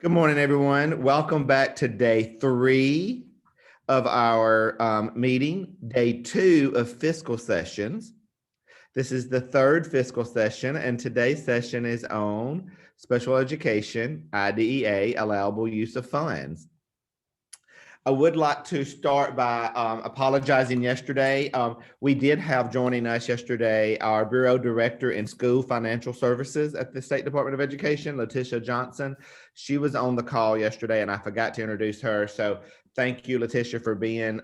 Good morning, everyone. Welcome back to day 3 of our meeting, day 2 of fiscal sessions. This is the 3rd fiscal session, and today's session is on special education, IDEA, allowable use of funds. I would like to start by apologizing yesterday. We did have joining us yesterday our Bureau Director in School Financial Services at the State Department of Education, Letitia Johnson. She was on the call yesterday and I forgot to introduce her. So thank you, Letitia, for being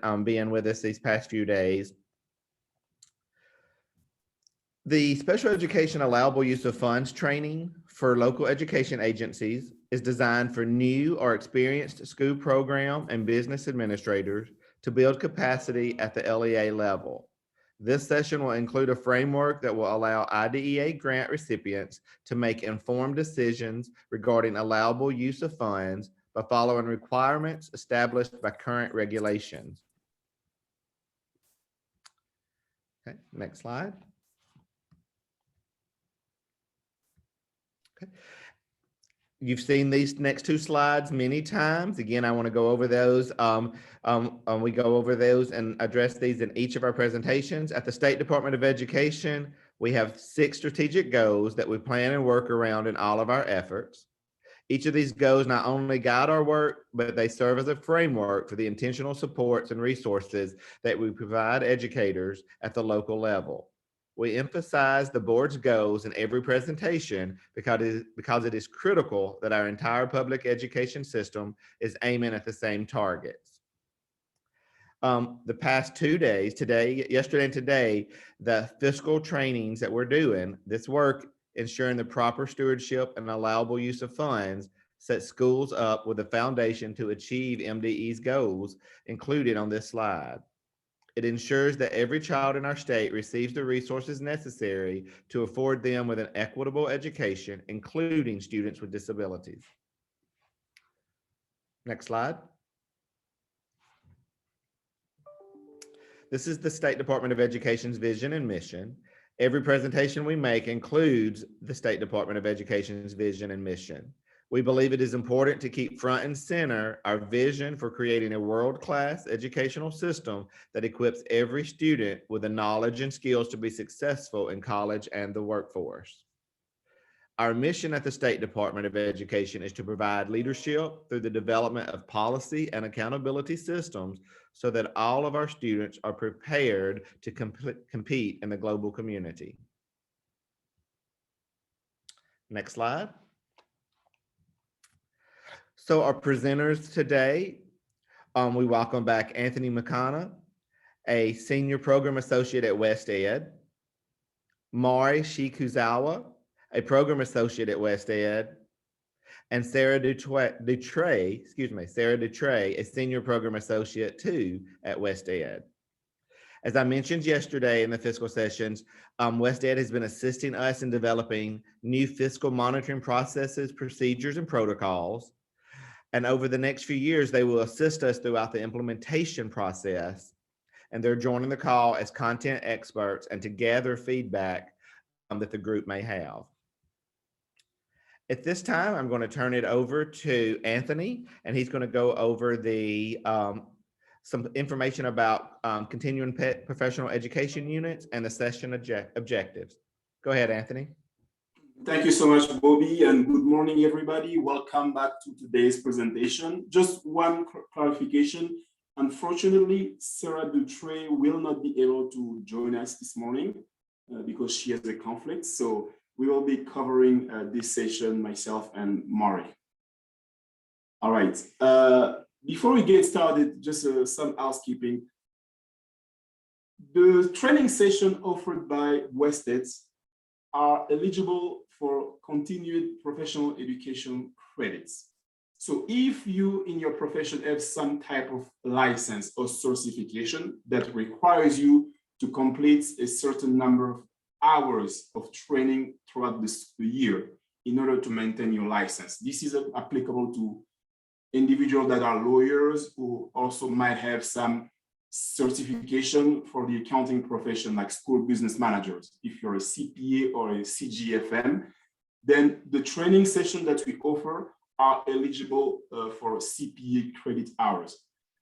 with us these past few days. The Special Education Allowable Use of Funds training for local education agencies is designed for new or experienced school program and business administrators to build capacity at the LEA level. This session will include a framework that will allow IDEA grant recipients to make informed decisions regarding allowable use of funds by following requirements established by current regulations. Okay, next slide. You've seen these next 2 slides many times. Again, I want to go over those. We go over those and address these in each of our presentations. At the State Department of Education, we have 6 strategic goals that we plan and work around in all of our efforts. Each of these goals not only guide our work, but they serve as a framework for the intentional supports and resources that we provide educators at the local level. We emphasize the board's goals in every presentation because it is critical that our entire public education system is aiming at the same targets. The past 2 days, yesterday and today, the fiscal trainings that we're doing, this work ensuring the proper stewardship and allowable use of funds sets schools up with a foundation to achieve MDE's goals included on this slide. It ensures that every child in our state receives the resources necessary to afford them with an equitable education, including students with disabilities. Next slide. This is the State Department of Education's vision and mission. Every presentation we make includes the State Department of Education's vision and mission. We believe it is important to keep front and center our vision for creating a world-class educational system that equips every student with the knowledge and skills to be successful in college and the workforce. Our mission at the State Department of Education is to provide leadership through the development of policy and accountability systems so that all of our students are prepared to compete in the global community. Next slide. So our presenters today, we welcome back Anthony McConnell, a Senior Program Associate at West Ed, Mari Shikuzawa, a Program Associate at West Ed, and Sarah Dutray, a Senior Program Associate too at West Ed. As I mentioned yesterday in the fiscal sessions, West Ed has been assisting us in developing new fiscal monitoring processes, procedures, and protocols. And over the next few years, they will assist us throughout the implementation process. And they're joining the call as content experts and to gather feedback that the group may have. At this time, I'm going to turn it over to Anthony, and he's going to go over the some information about continuing professional education units and the session objectives. Go ahead, Anthony. Thank you so much, Bobby, and good morning, everybody. Welcome back to today's presentation. Just one clarification. Unfortunately, Sarah Dutray will not be able to join us this morning because she has a conflict. So we will be covering this session, myself and Mari. All right. Before we get started, just some housekeeping. The training session offered by West Ed are eligible for continued professional education credits. So if you in your profession have some type of license or certification that requires you to complete a certain number of hours of training throughout the year in order to maintain your license, this is applicable to individuals that are lawyers who also might have some certification for the accounting profession, like school business managers. If you're a CPA or a CGFM, then the training session that we offer are eligible for CPE credit hours.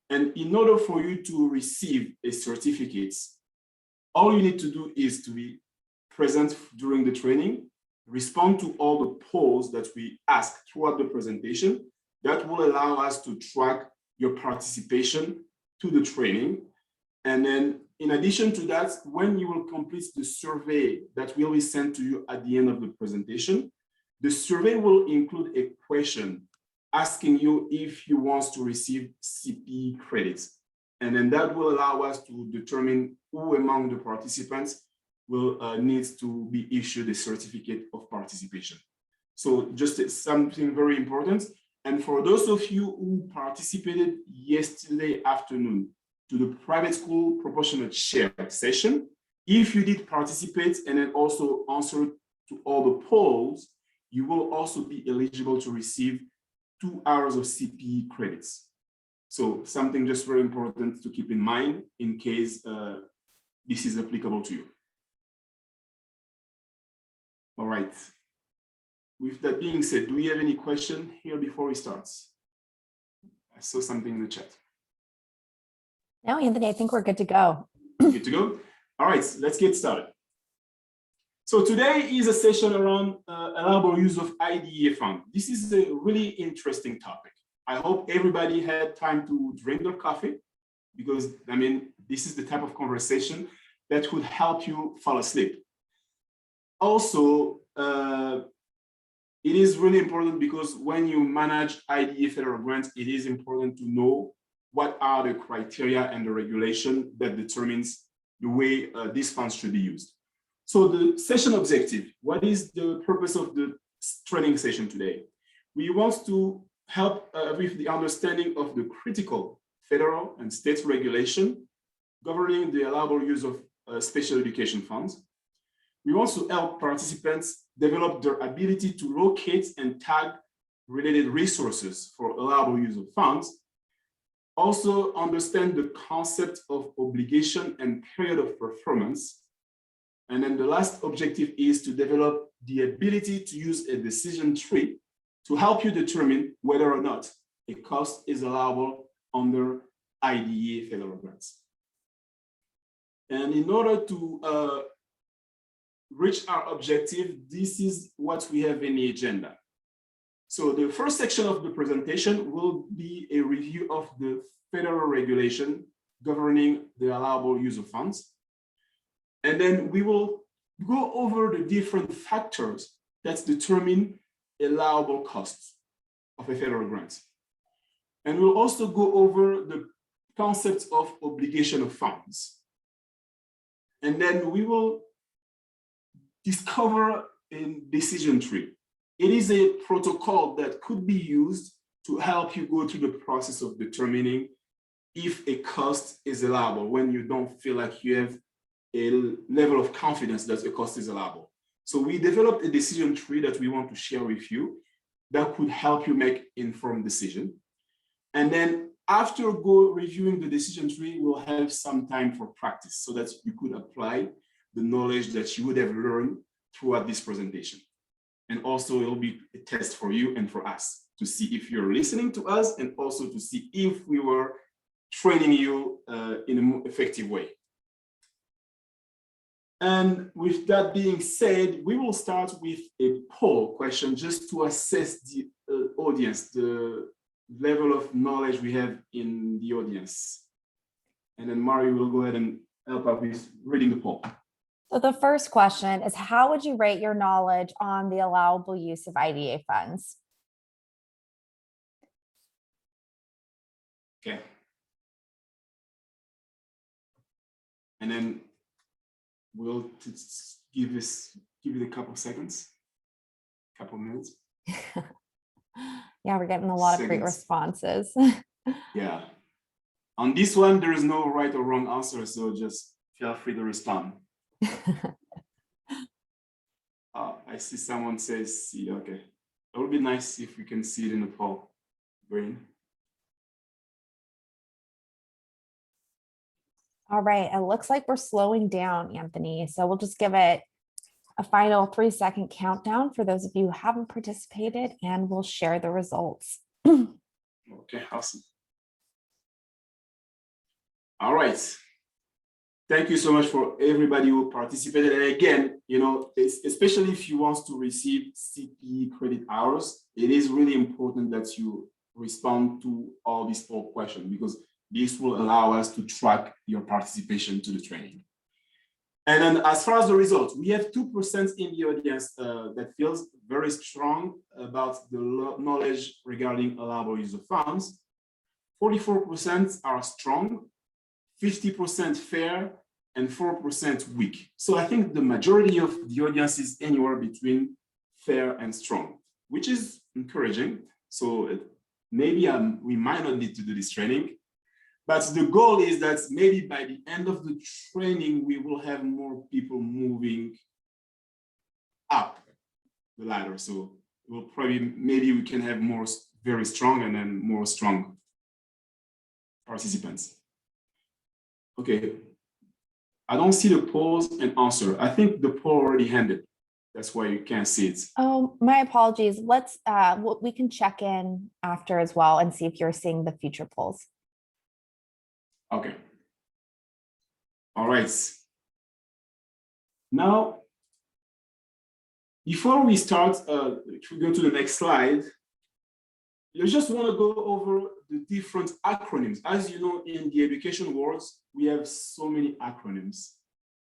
And in order for you to receive a certificate, all you need to do is to be present during the training, respond to all the polls that we ask throughout the presentation. That will allow us to track your participation to the training. And then in addition to that, when you will complete the survey that will be sent to you at the end of the presentation, the survey will include a question asking you if you want to receive CPE credits. And then that will allow us to determine who among the participants will need to be issued a certificate of participation. So just something very important. And for those of you who participated yesterday afternoon to the private school proportionate share session, if you did participate and then also answer to all the polls, you will also be eligible to receive 2 hours of CPE credits. So something just very important to keep in mind in case this is applicable to you. All right. With that being said, do we have any question here before we start? I saw something in the chat. No, Anthony, I think we're good to go. Good to go? All right, let's get started. So today is a session around allowable use of IDEA fund. This is a really interesting topic. I hope everybody had time to drink their coffee because, I mean, this is the type of conversation that could help you fall asleep. Also, it is really important because when you manage IDEA federal grants, it is important to know what are the criteria and the regulation that determines the way these funds should be used. So the session objective, what is the purpose of the training session today? We want to help with the understanding of the critical federal and state regulation governing the allowable use of special education funds. We want to help participants develop their ability to locate and tag related resources for allowable use of funds. Also understand the concept of obligation and period of performance. And then the last objective is to develop the ability to use a decision tree to help you determine whether or not a cost is allowable under IDEA federal grants. And in order to reach our objective, this is what we have in the agenda. So the first section of the presentation will be a review of the federal regulation governing the allowable use of funds. And then we will go over the different factors that determine allowable costs of a federal grant. And we'll also go over the concept of obligation of funds. And then we will discover a decision tree. It is a protocol that could be used to help you go through the process of determining if a cost is allowable when you don't feel like you have a level of confidence that a cost is allowable. So we developed a decision tree that we want to share with you that could help you make informed decision. And then after reviewing the decision tree, we'll have some time for practice so that you could apply the knowledge that you would have learned throughout this presentation. And also it'll be a test for you and for us to see if you're listening to us and also to see if we were training you in a more effective way. And with that being said, we will start with a poll question just to assess the audience, the level of knowledge we have in the audience. And then Mari will go ahead and help out with reading the poll. So the first question is, how would you rate your knowledge on the allowable use of IDEA funds? Okay. And then we'll give it a couple seconds, couple minutes. Yeah, we're getting a lot of great responses. Yeah. On this one, there is no right or wrong answer, so just feel free to respond. I see someone says C. Okay. It would be nice if we can see it in the poll. Green. All right. It looks like we're slowing down, Anthony. So we'll just give it a final 3-second countdown for those of you who haven't participated, and we'll share the results. Okay, awesome. All right. Thank you so much for everybody who participated. And again, you know, especially if you want to receive CPE credit hours, it is really important that you respond to all these 4 questions, because this will allow us to track your participation to the training. And then as far as the results, we have 2% in the audience that feels very strong about the knowledge regarding allowable use of funds. 44% are strong, 50% fair, and 4% weak. So I think the majority of the audience is anywhere between fair and strong, which is encouraging. So maybe we might not need to do this training, but the goal is that maybe by the end of the training, we will have more people moving up the ladder. So we'll probably, maybe we can have more very strong and then more strong participants. Okay, I don't see the polls and answer. I think the poll already ended. That's why you can't see it. Oh, my apologies. Let's, we can check in after as well and see if you're seeing the future polls. Okay. All right. Now, before we start, if we go to the next slide, you just want to go over the different acronyms. As you know, in the education world, we have so many acronyms.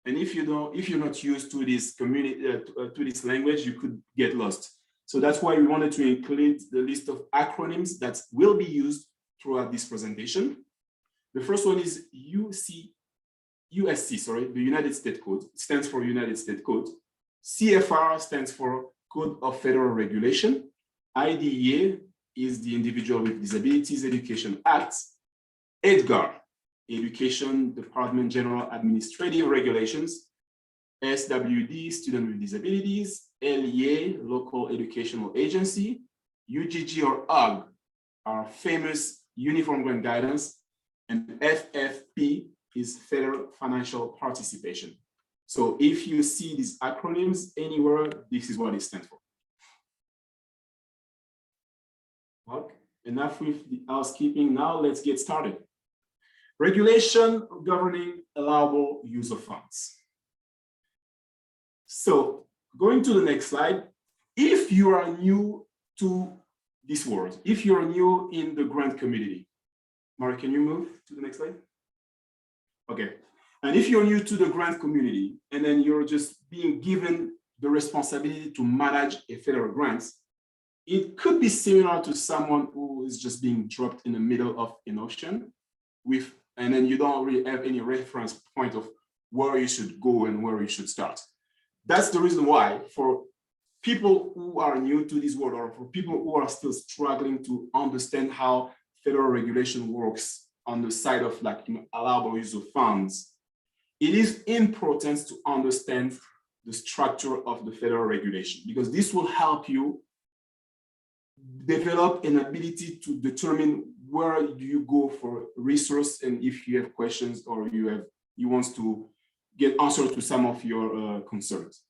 And if you're not used to this community, to this language, you could get lost. So that's why we wanted to include the list of acronyms that will be used throughout this presentation. The first one is USC, sorry, the United States Code. It stands for United States Code. CFR stands for Code of Federal Regulation. IDEA is the Individual with Disabilities Education Act. EDGAR, Education Department General Administrative Regulations. SWD, Student with Disabilities. LEA, Local Educational Agency. UGG or UG, our famous Uniform Grant Guidance. And FFP is Federal Financial Participation. So if you see these acronyms anywhere, this is what it stands for. Okay, enough with the housekeeping. Now let's get started. Regulation governing allowable use of funds. So going to the next slide, if you are new to this world, if you're new in the grant community, Mari, can you move to the next slide? Okay. And if you're new to the grant community and then you're just being given the responsibility to manage a federal grant, it could be similar to someone who is just being dropped in the middle of an ocean and then you don't really have any reference point of where you should go and where you should start. That's the reason why for people who are new to this world or for people who are still struggling to understand how federal regulation works on the side of allowable use of funds, it is important to understand the structure of the federal regulation, because this will help you develop an ability to determine where you go for resource and if you have questions or you want to get answer to some of your concerns.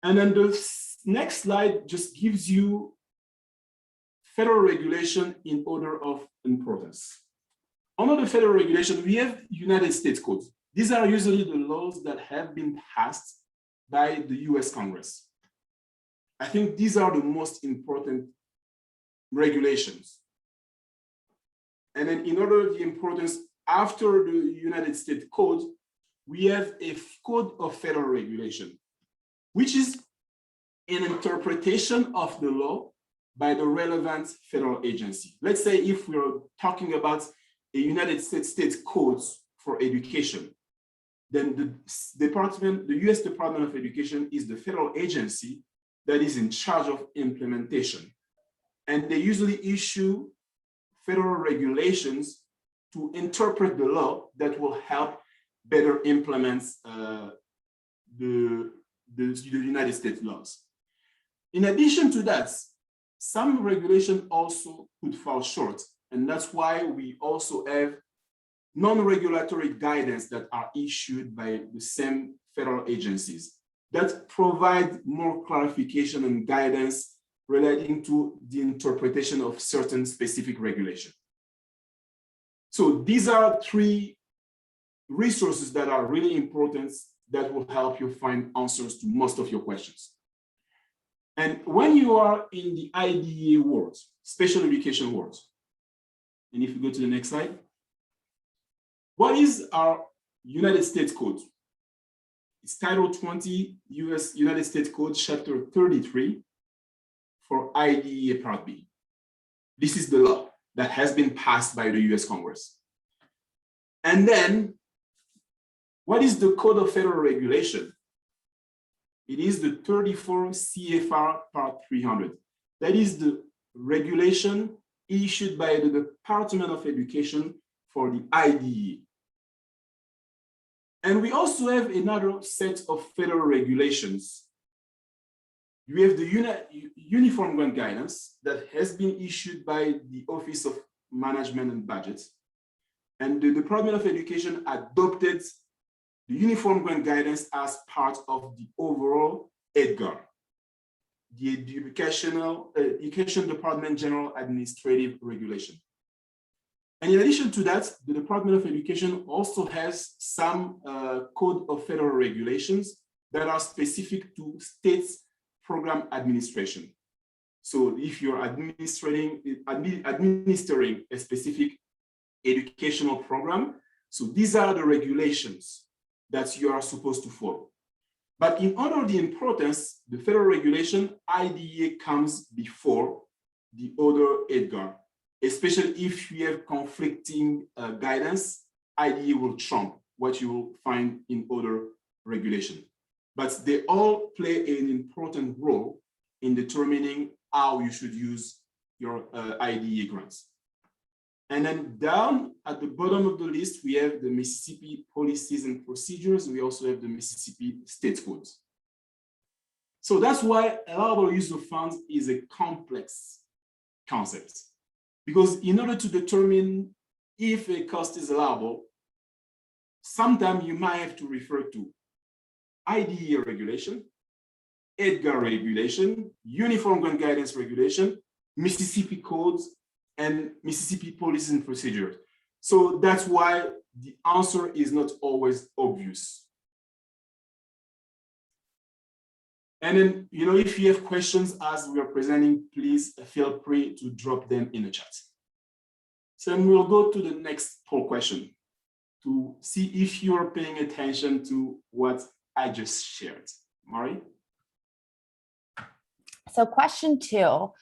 And then the next slide just gives you federal regulation in order of importance. Under the federal regulation, we have United States codes. These are usually the laws that have been passed by the US Congress. I think these are the most important regulations. And then in order of the importance, after the United States Code, we have a Code of Federal Regulation, which is an interpretation of the law by the relevant federal agency. Let's say if we're talking about a United States codes for education, then the US Department of Education is the federal agency that is in charge of implementation. And they usually issue federal regulations to interpret the law that will help better implement the United States laws. In addition to that, some regulation also could fall short, and that's why we also have non-regulatory guidance that are issued by the same federal agencies. that provide more clarification and guidance relating to the interpretation of certain specific regulation. So these are three resources that are really important that will help you find answers to most of your questions. And when you are in the IDEA world, special education world, and if you go to the next slide, what is our United States Code? It's Title 20 US United States Code, Chapter 33 for IDEA Part B. This is the law that has been passed by the US Congress. And then, what is the Code of Federal Regulation? It is the 34 CFR Part 300. That is the regulation issued by the Department of Education for the IDEA. And we also have another set of federal regulations. We have the Uniform Grant Guidance that has been issued by the Office of Management and Budget. And the Department of Education adopted the Uniform Grant Guidance as part of the overall EDGAR, the Education Department General Administrative Regulation. And in addition to that, the Department of Education also has some Code of Federal Regulations that are specific to states' program administration. So if you're administering a specific educational program, so these are the regulations that you are supposed to follow. But in honor of the importance, the federal regulation, IDEA comes before the other EDGAR, especially if you have conflicting guidance, IDEA will trump what you will find in other regulation. But they all play an important role in determining how you should use your IDEA grants. And then down at the bottom of the list, we have the Mississippi policies and procedures. We also have the Mississippi state codes. So that's why allowable use of funds is a complex concept. Because in order to determine if a cost is allowable, sometimes you might have to refer to IDEA regulation, EDGAR regulation, Uniform Grant Guidance regulation, Mississippi codes, and Mississippi policies and procedures. So that's why the answer is not always obvious. And then, if you have questions as we are presenting, please feel free to drop them in the chat. So then we'll go to the next poll question to see if you're paying attention to what I just shared. Mari? So question 2,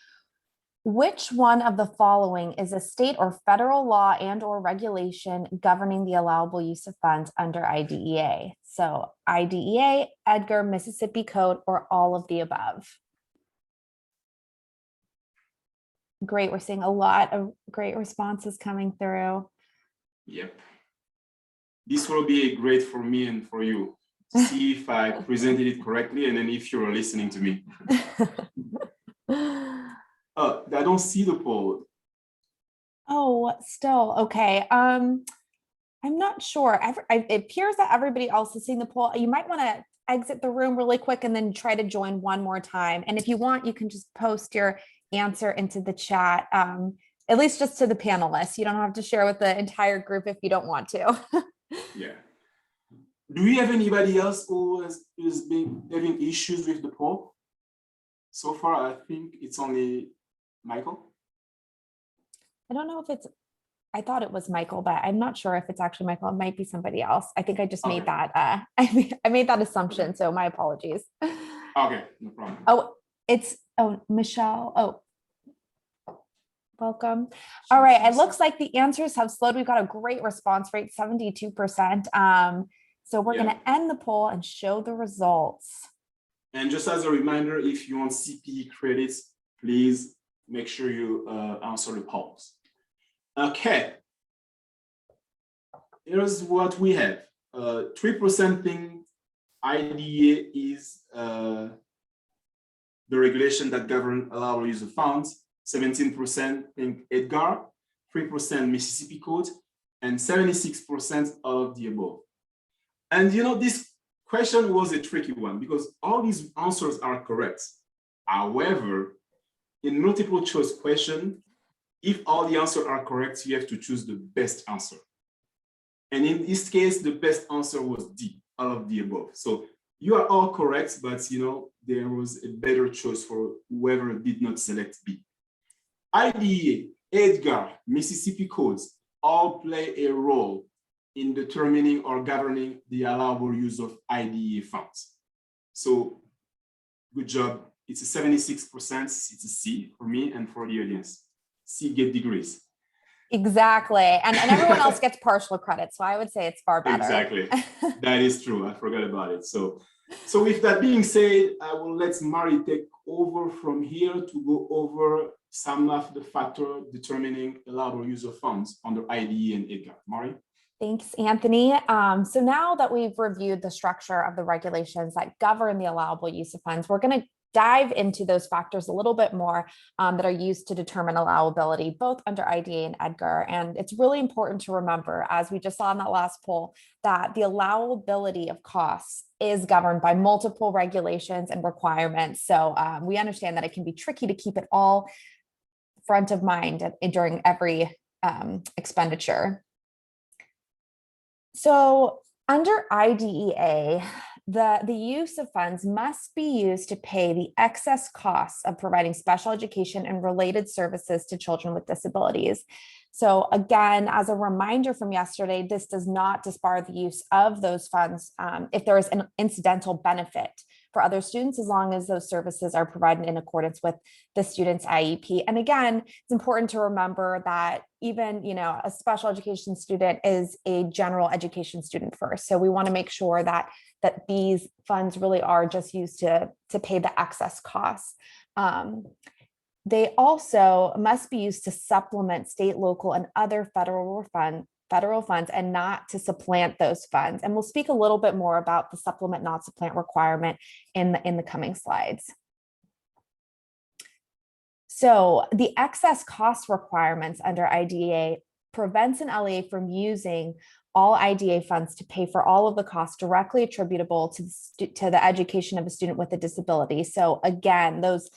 which one of the following is a state or federal law and or regulation governing the allowable use of funds under IDEA? So IDEA, EDGAR, Mississippi Code, or all of the above? Great, we're seeing a lot of great responses coming through. Yep. This will be great for me and for you to see if I presented it correctly and then if you're listening to me. I don't see the poll. Oh, still, okay. I'm not sure. It appears that everybody else is seeing the poll. You might want to exit the room really quick and then try to join one more time. And if you want, you can just post your answer into the chat, at least just to the panelists. You don't have to share with the entire group if you don't want to. Yeah. Do we have anybody else who has been having issues with the poll? So far, I think it's only Michael. I don't know if it's, I thought it was Michael, but I'm not sure if it's actually Michael. It might be somebody else. I think I just made that, I made that assumption. So my apologies. Okay, no problem. Oh, Michelle. Oh, welcome. All right. It looks like the answers have slowed. We've got a great response rate, 72%. So we're going to end the poll and show the results. And just as a reminder, if you want CPE credits, please make sure you answer the polls. Okay. Here's what we have. 3% think IDEA is the regulation that governs allowable use of funds. 17% think EDGAR, 3% Mississippi Code, and 76% of the above. And this question was a tricky one because all these answers are correct. However, in multiple choice question, if all the answers are correct, you have to choose the best answer. And in this case, the best answer was D, all of the above. So you are all correct, but you know, there was a better choice for whoever did not select B. IDEA, Edgar, Mississippi codes all play a role in determining or governing the allowable use of IDEA funds. So good job. It's a 76%, it's a C for me and for the audience. C get degrees. Exactly. And everyone else gets partial credit. So I would say it's far better. Exactly. That is true. I forgot about it. So with that being said, I will let Mari take over from here to go over some of the factors determining allowable use of funds under IDE and EDGAR. Mari? Thanks, Anthony. So now that we've reviewed the structure of the regulations that govern the allowable use of funds, we're going to dive into those factors a little bit more that are used to determine allowability, both under IDA and EDGAR. And it's really important to remember, as we just saw in that last poll, that the allowability of costs is governed by multiple regulations and requirements. So we understand that it can be tricky to keep it all front of mind during every expenditure. So under IDEA, the use of funds must be used to pay the excess costs of providing special education and related services to children with disabilities. So again, as a reminder from yesterday, this does not disbar the use of those funds if there is an incidental benefit for other students, as long as those services are provided in accordance with the student's IEP. And again, it's important to remember that even, a special education student is a general education student first. So we want to make sure that these funds really are just used to pay the excess costs. They also must be used to supplement state, local, and other federal funds and not to supplant those funds. And we'll speak a little bit more about the supplement, not supplant requirement in the coming slides. So the excess cost requirements under IDEA prevents an LEA from using all IDEA funds to pay for all of the costs directly attributable to the education of a student with a disability. So again, those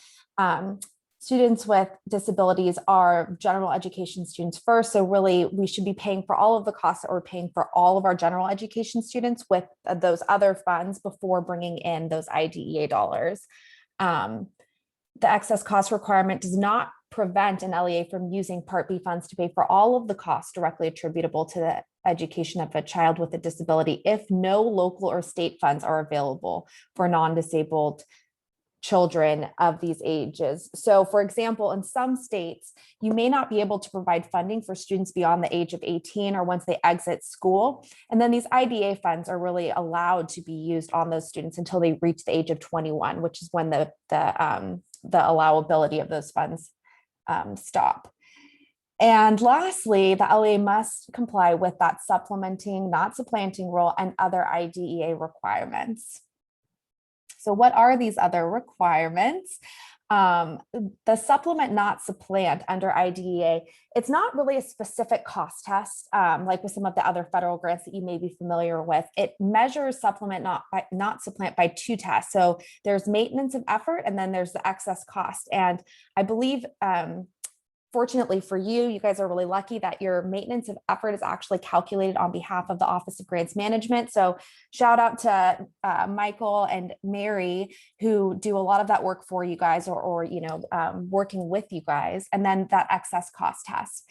students with disabilities are general education students first. So really, we should be paying for all of the costs that we're paying for all of our general education students with those other funds before bringing in those IDEA dollars. The excess cost requirement does not prevent an LEA from using Part B funds to pay for all of the costs directly attributable to the education of a child with a disability if no local or state funds are available for non-disabled children of these ages. So for example, in some states, you may not be able to provide funding for students beyond the age of 18 or once they exit school. And then these IDA funds are really allowed to be used on those students until they reach the age of 21, which is when the allowability of those funds stop. And lastly, the LEA must comply with that supplementing, not supplanting rule and other IDEA requirements. So what are these other requirements? The supplement, not supplant under IDEA, it's not really a specific cost test, like with some of the other federal grants that you may be familiar with. It measures supplement, not supplant by two tests. So there's maintenance of effort, and then there's the excess cost. And I believe, fortunately for you, you guys are really lucky that your maintenance of effort is actually calculated on behalf of the Office of Grants Management. So shout out to Michael and Mary, who do a lot of that work for you guys, or working with you guys, and then that excess cost test.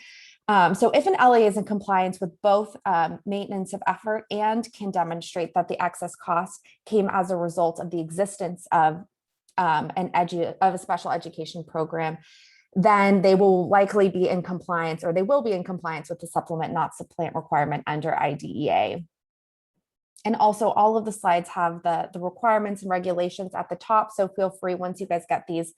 So if an LEA is in compliance with both maintenance of effort and can demonstrate that the excess cost came as a result of the existence of a special education program, then they will likely be in compliance, or they will be in compliance with the supplement, not supplant requirement under IDEA. And also all of the slides have the requirements and regulations at the top. So feel free, once you guys get these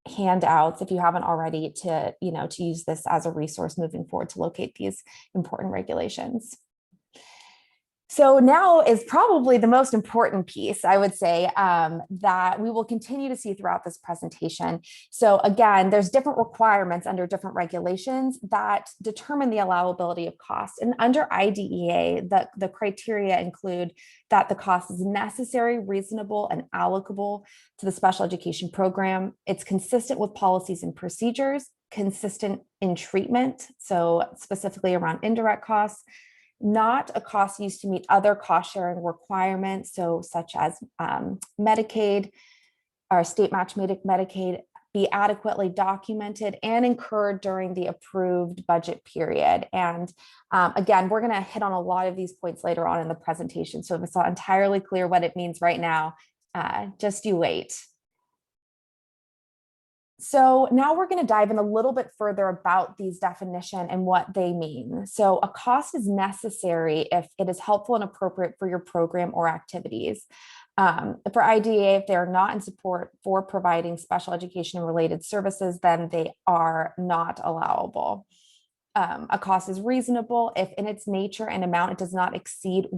handouts, if you haven't already, to use this as a resource moving forward to locate these important regulations. So now is probably the most important piece, I would say, that we will continue to see throughout this presentation. So again, there's different requirements under different regulations that determine the allowability of costs. And under IDEA, the criteria include that the cost is necessary, reasonable, and allocable to the special education program. It's consistent with policies and procedures, consistent in treatment, so specifically around indirect costs, not a cost used to meet other cost sharing requirements, so such as Medicaid or state match Medicaid, be adequately documented and incurred during the approved budget period. And again, we're going to hit on a lot of these points later on in the presentation. So if it's not entirely clear what it means right now, just you wait. So now we're going to dive in a little bit further about these definitions and what they mean. So a cost is necessary if it is helpful and appropriate for your program or activities. For IDEA, if they are not in support for providing special education related services, then they are not allowable. A cost is reasonable if in its nature and amount it does not exceed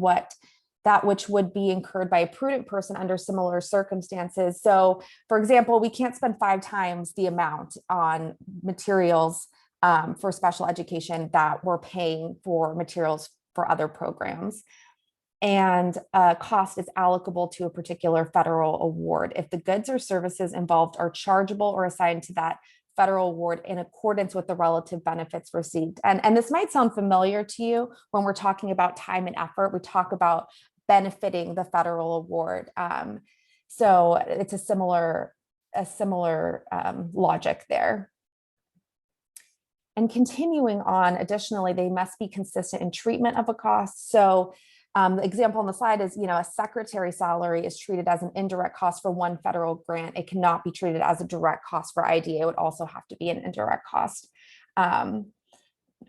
that which would be incurred by a prudent person under similar circumstances. So for example, we can't spend 5 times the amount on materials for special education that we're paying for materials for other programs. And cost is allocable to a particular federal award if the goods or services involved are chargeable or assigned to that federal award in accordance with the relative benefits received. And this might sound familiar to you when we're talking about time and effort. We talk about benefiting the federal award. So it's a similar logic there. And continuing on, additionally, they must be consistent in treatment of a cost. So the example on the slide is, a secretary salary is treated as an indirect cost for one federal grant. It cannot be treated as a direct cost for IDEA. It would also have to be an indirect cost.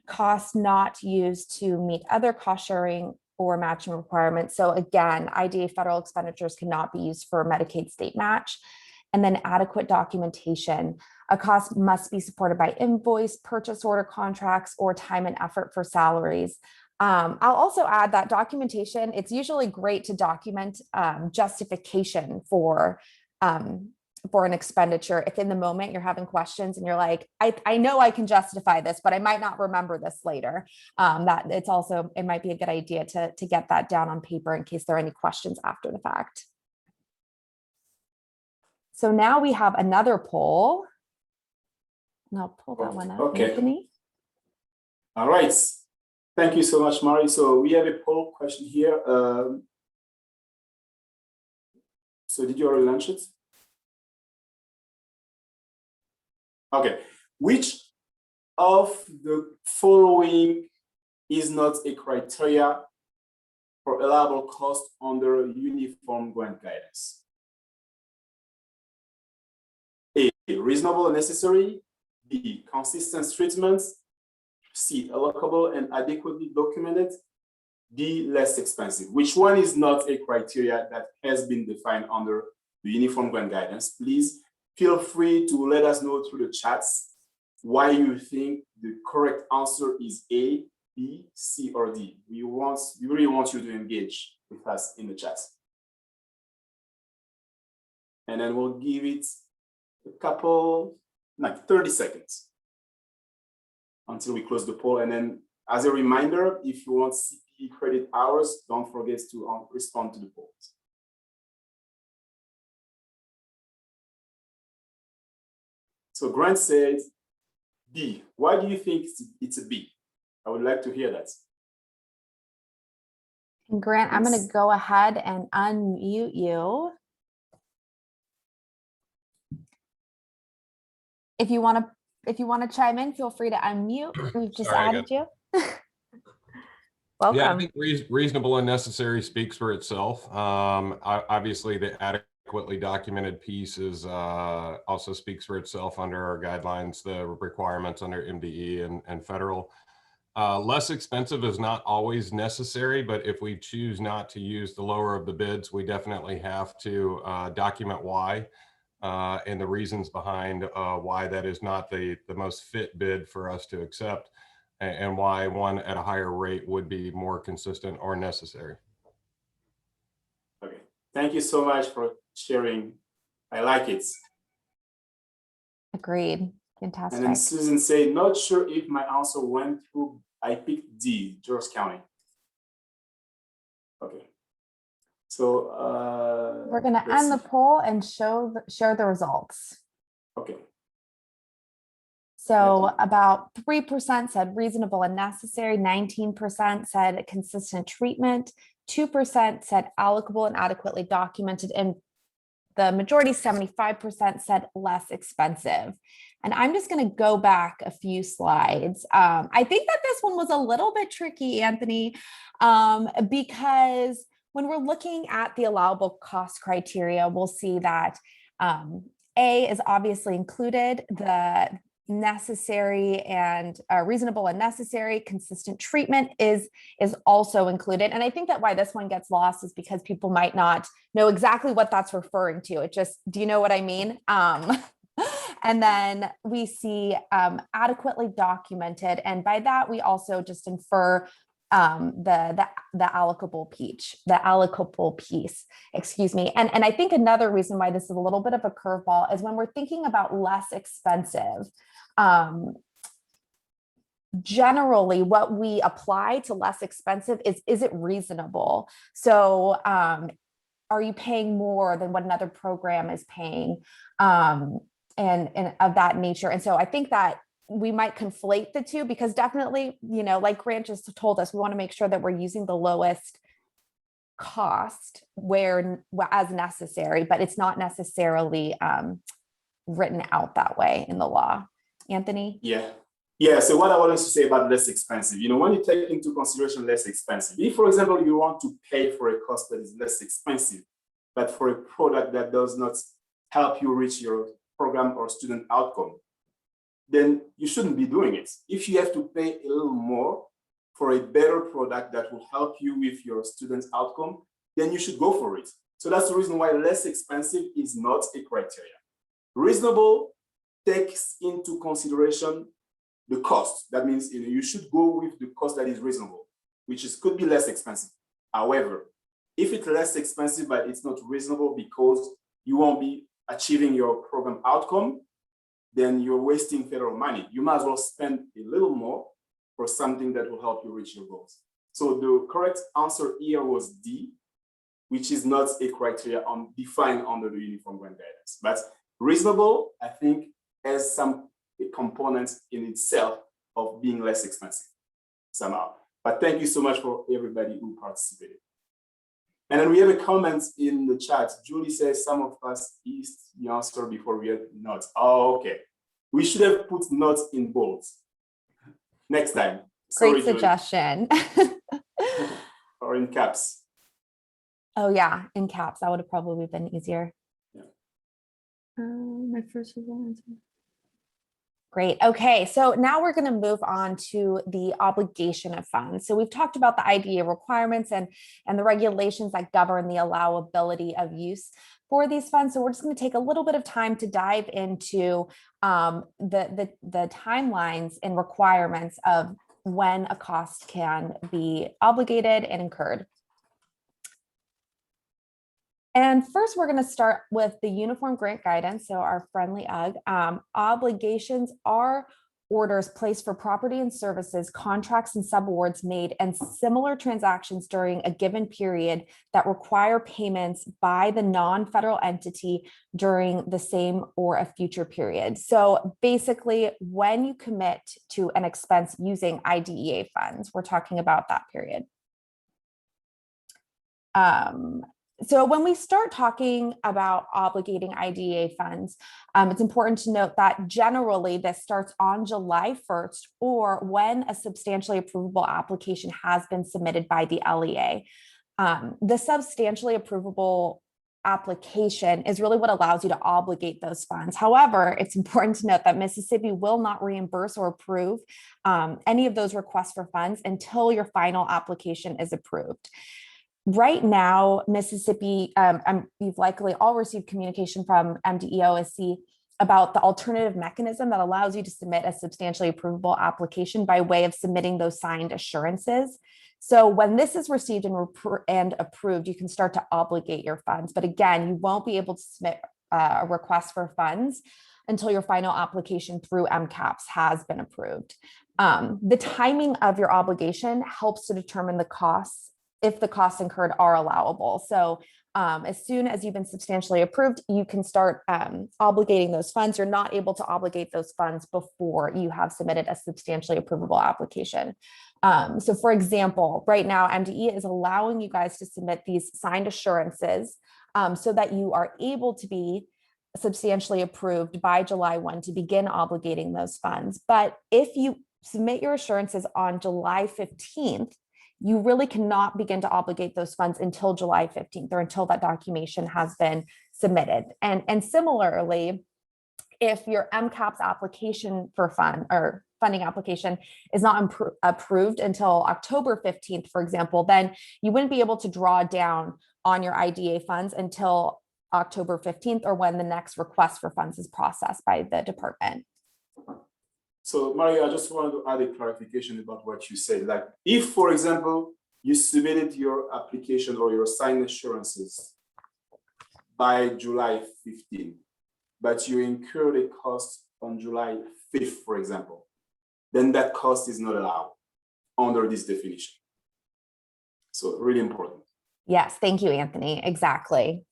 Costs not used to meet other cost sharing or matching requirements. So again, IDEA federal expenditures cannot be used for Medicaid state match. And then adequate documentation. A cost must be supported by invoice, purchase order contracts, or time and effort for salaries. I'll also add that documentation, it's usually great to document justification for an expenditure. If in the moment you're having questions and you're like, I know I can justify this, but I might not remember this later. It might be a good idea to get that down on paper in case there are any questions after the fact. So now we have another poll. And I'll pull that one up, okay. Anthony. All right. Thank you so much, Mari. So we have a poll question here. So did you already launch it? Okay. Which of the following is not a criteria for allowable cost under uniform grant guidance? A, reasonable and necessary. B, consistent treatments. C, allocable and adequately documented. D, less expensive. Which one is not a criteria that has been defined under the uniform grant guidance? Please feel free to let us know through the chats why you think the correct answer is A, B, C, or D. We really want you to engage with us in the chat. And then we'll give it a couple, like 30 seconds until we close the poll. And then as a reminder, if you want CPE credit hours, don't forget to respond to the polls. So Grant said B. Why do you think it's a B? I would like to hear that. Grant, I'm going to go ahead and unmute you. If you want to chime in, feel free to unmute. We've just added you. Welcome. Yeah, I think reasonable and necessary speaks for itself. Obviously, the adequately documented piece is also speaks for itself under our guidelines, the requirements under MDE and federal. Less expensive is not always necessary, but if we choose not to use the lower of the bids, we definitely have to document why. And the reasons behind why that is not the most fit bid for us to accept, and why one at a higher rate would be more consistent or necessary. Thank you so much for sharing. I like it. Agreed. And then Fantastic. Susan say, not sure if my answer went through. I picked D, George County. Okay. So We're going to let's end the see. poll and share the results. Okay. So about 3% said reasonable and necessary, 19% said consistent treatment, 2% said allocable and adequately documented, and the majority, 75%, said less expensive. And I'm just going to go back a few slides. I think that this one was a little bit tricky, Anthony, because when we're looking at the allowable cost criteria, we'll see that A is obviously included, the necessary and reasonable and necessary consistent treatment is also included. And I think that why this one gets lost is because people might not know exactly what that's referring to. It just, do you know what I mean? And then we see adequately documented. And by that, we also just infer the allocable piece, excuse me. And I think another reason why this is a little bit of a curveball is when we're thinking about less expensive. Generally, what we apply to less expensive is it reasonable? So are you paying more than what another program is paying, and of that nature? And so I think that we might conflate the two, because definitely, you know, like Grant just told us, we want to make sure that we're using the lowest cost where as necessary, but it's not necessarily written out that way in the law. Anthony? Yeah. So what I wanted to say about less expensive, you know, when you take into consideration less expensive, if, for example, you want to pay for a cost that is less expensive, but for a product that does not help you reach your program or student outcome, then you shouldn't be doing it. If you have to pay a little more for a better product that will help you with your student outcome, then you should go for it. So that's the reason why less expensive is not a criteria. Reasonable takes into consideration the cost. That means, you know, you should go with the cost that is reasonable, which could be less expensive. However, if it's less expensive but it's not reasonable because you won't be achieving your program outcome, then you're wasting federal money. You might as well spend a little more for something that will help you reach your goals. So the correct answer here was D, which is not a criteria defined under the Uniform Grant Guidance. But reasonable, I think, has some components in itself of being less expensive somehow. But thank you so much for everybody who participated. And then we have a comment in the chat. Julie says some of us eased the answer before we had notes. Oh, okay. We should have put notes in bold. Next time. Great suggestion. Or in caps. Oh yeah, in caps. That would have probably been easier. Yeah. My first result. Great. Okay, so now we're going to move on to the obligation of funds. So we've talked about the IDEA requirements and the regulations that govern the allowability of use for these funds. So we're just going to take a little bit of time to dive into the timelines and requirements of when a cost can be obligated and incurred. And first, we're going to start with the Uniform Grant Guidance, so our friendly UG. Obligations are orders placed for property and services, contracts and subawards made, and similar transactions during a given period that require payments by the non-federal entity during the same or a future period. So basically, when you commit to an expense using IDEA funds, we're talking about that period. So when we start talking about obligating IDEA funds, it's important to note that generally this starts on July 1st or when a substantially approvable application has been submitted by the LEA. The substantially approvable application is really what allows you to obligate those funds. However, it's important to note that Mississippi will not reimburse or approve any of those requests for funds until your final application is approved. Right now, Mississippi, you've likely all received communication from MDE OSC about the alternative mechanism that allows you to submit a substantially approvable application by way of submitting those signed assurances. So when this is received and approved, you can start to obligate your funds. But again, you won't be able to submit a request for funds until your final application through MCAPS has been approved. The timing of your obligation helps to determine the costs, if the costs incurred are allowable. So as soon as you've been substantially approved, you can start obligating those funds. You're not able to obligate those funds before you have submitted a substantially approvable application. So for example, right now, MDE is allowing you guys to submit these signed assurances so that you are able to be substantially approved by July 1 to begin obligating those funds. But if you submit your assurances on July 15th, you really cannot begin to obligate those funds until July 15th or until that documentation has been submitted. And similarly, if your MCAPS application for funding application is not approved until October 15th, for example, then you wouldn't be able to draw down on your IDA funds until October 15th or when the next request for funds is processed by the department. So Mario, I just wanted to add a clarification about what you said. Like if, for example, you submitted your application or your signed assurances by July 15th, but you incurred a cost on July 5th, for example, then that cost is not allowed under this definition. So really important. Yes, thank you, Anthony. Exactly.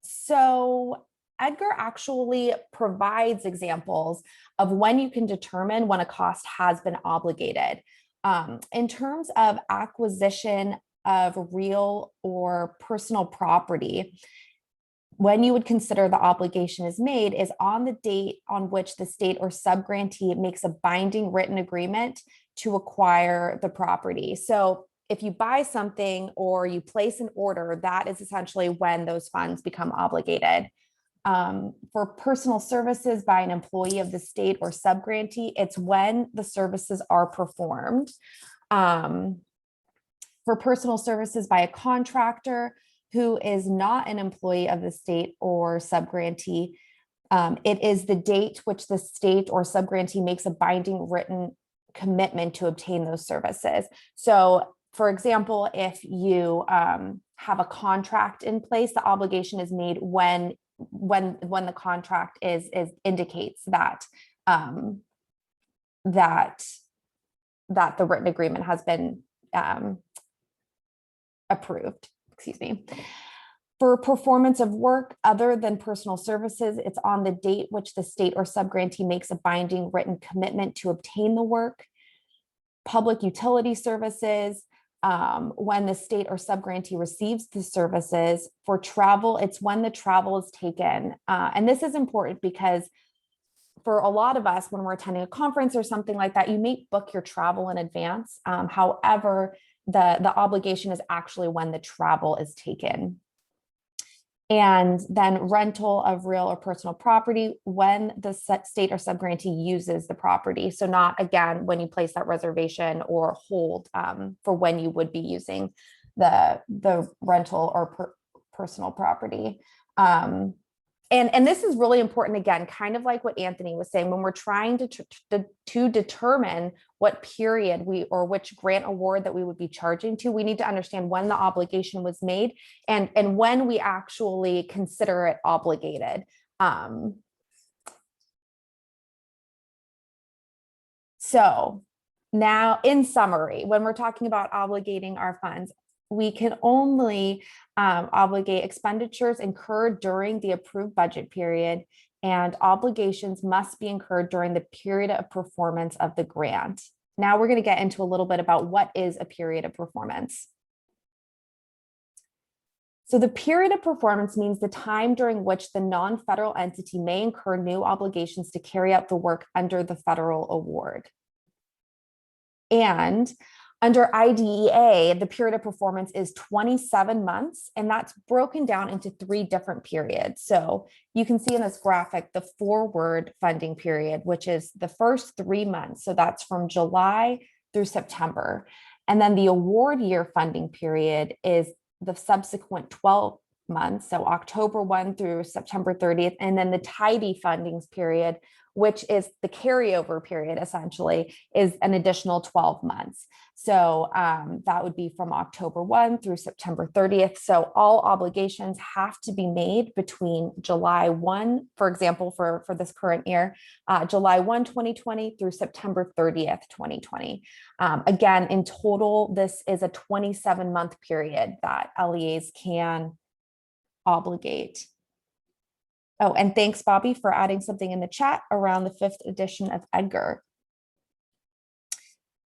So Edgar actually provides examples of when you can determine when a cost has been obligated. In terms of acquisition of real or personal property, when you would consider the obligation is made is on the date on which the state or subgrantee makes a binding written agreement to acquire the property. So if you buy something or you place an order, that is essentially when those funds become obligated. For personal services by an employee of the state or subgrantee, it's when the services are performed. For personal services by a contractor who is not an employee of the state or subgrantee, it is the date which the state or subgrantee makes a binding written commitment to obtain those services. So, for example, if you have a contract in place, the obligation is made when the contract is indicates that that the written agreement has been approved. Excuse me. For performance of work other than personal services, it's on the date which the state or subgrantee makes a binding written commitment to obtain the work. Public utility services, when the state or subgrantee receives the services. For travel, it's when the travel is taken. And this is important because for a lot of us, when we're attending a conference or something like that, you may book your travel in advance. However, the obligation is actually when the travel is taken. And then rental of real or personal property when the state or subgrantee uses the property. So not, again, when you place that reservation or hold for when you would be using the rental or personal property. And this is really important, again, kind of like what Anthony was saying, when we're trying to determine what period or which grant award that we would be charging to, we need to understand when the obligation was made and when we actually consider it obligated. So now, in summary, when we're talking about obligating our funds, we can only obligate expenditures incurred during the approved budget period, and obligations must be incurred during the period of performance of the grant. Now we're going to get into a little bit about what is a period of performance. So the period of performance means the time during which the non-federal entity may incur new obligations to carry out the work under the federal award. And under IDEA, the period of performance is 27 months, and that's broken down into 3 different periods. So you can see in this graphic, the forward funding period, which is the first 3 months. So that's from July through September. And then the award year funding period is the subsequent 12 months, so October 1 through September 30th, and then the tidy fundings period, which is the carryover period, essentially, is an additional 12 months. So that would be from October 1 through September 30th. So all obligations have to be made between July 1, for example, for this current year, July 1, 2020 through September 30th, 2020. Again, in total, this is a 27-month period that LEAs can obligate. Oh, and thanks, Bobby, for adding something in the chat around the 5th edition of Edgar.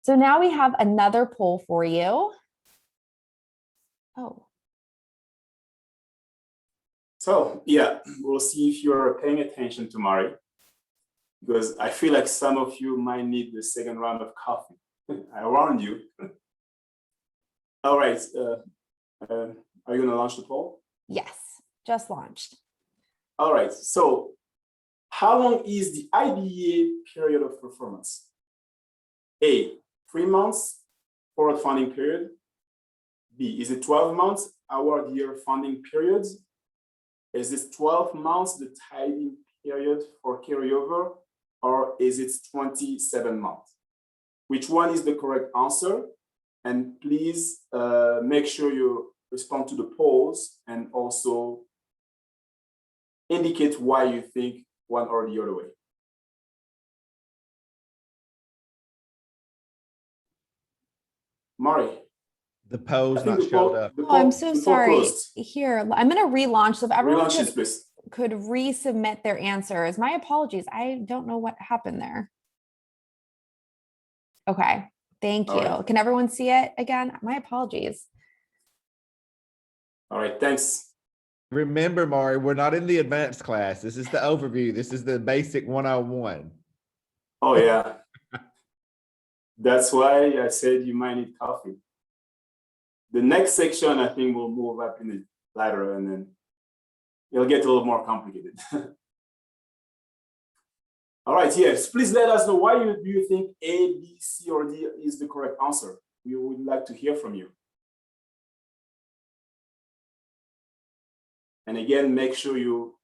So now we have another poll for you. Oh. So yeah, we'll see if you're paying attention to Mari, because I feel like some of you might need the second round of coffee. I warned you. All right, are you gonna launch the poll? Yes, just launched. All right, so how long is the IDEA period of performance? A, 3 months forward funding period. B, is it 12 months award year funding periods? Is this 12 months the tiding period for carryover, or is it 27 months? Which one is the correct answer? And please make sure you respond to the polls and also indicate why you think one or the other way. Mari. The polls I think not the showed poll- up. the Oh, poll- I'm so the poll sorry. closed. Here, I'm going to relaunch. So if everyone Relaunch this, please. could resubmit their answers. My apologies. I don't know what happened there. Okay, thank you. All right. Can everyone see it again? My apologies. All right, thanks. Remember, Mari, we're not in the advanced class. This is the overview. This is the basic 101. Oh yeah. That's why I said you might need coffee. The next section, I think we'll move up in the ladder and then it'll get a little more complicated. All right, yes, please let us know why do you think A, B, C, or D is the correct answer. We would like to hear from you. And again, make sure you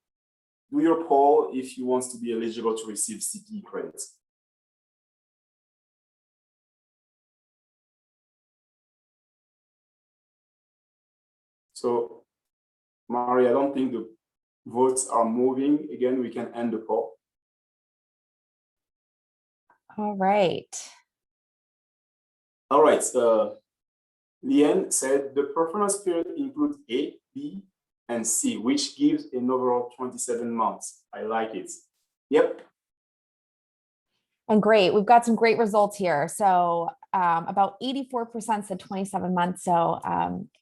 do your poll if you want to be eligible to receive CPE credits. So, Mari, I don't think the votes are moving. Again, we can end the poll. All right. All right, Leanne said the performance period includes A, B, and C, which gives an overall 27 months. I like it. Yep. And great, we've got some great results here. So about 84% said 27 months. So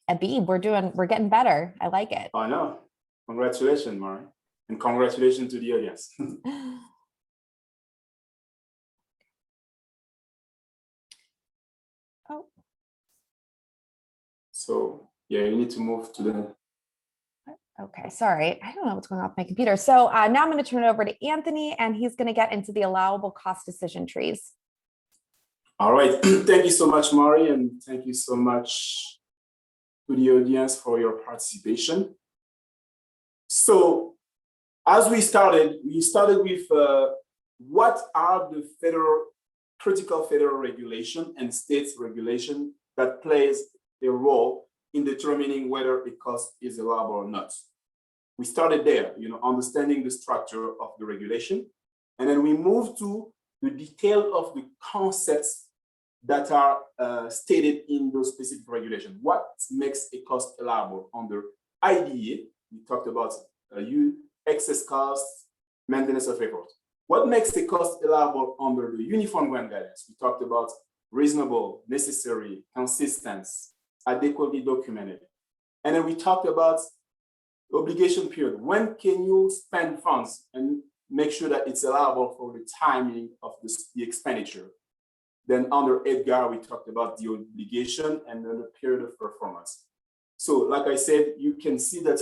at B, we're getting better. I like it. I know. Congratulations, Mari. And congratulations to the audience. Oh. So yeah, you need to move to the. Okay, sorry. I don't know what's going on with my computer. So now I'm going to turn it over to Anthony, and he's going to get into the allowable cost decision trees. All right. Thank you so much, Mari, and thank you so much to the audience for your participation. So as we started with what are the critical federal regulation and states regulation that plays a role in determining whether a cost is allowable or not. We started there, understanding the structure of the regulation, and then we moved to the detail of the concepts that are stated in those specific regulations. What makes a cost allowable under IDEA? We talked about excess costs, maintenance of effort. What makes a cost allowable under the Uniform Grant Guidance? We talked about reasonable, necessary, consistent, adequately documented. And then we talked about obligation period. When can you spend funds and make sure that it's allowable for the timing of the expenditure? Then under Edgar, we talked about the obligation and then the period of performance. So like I said, you can see that,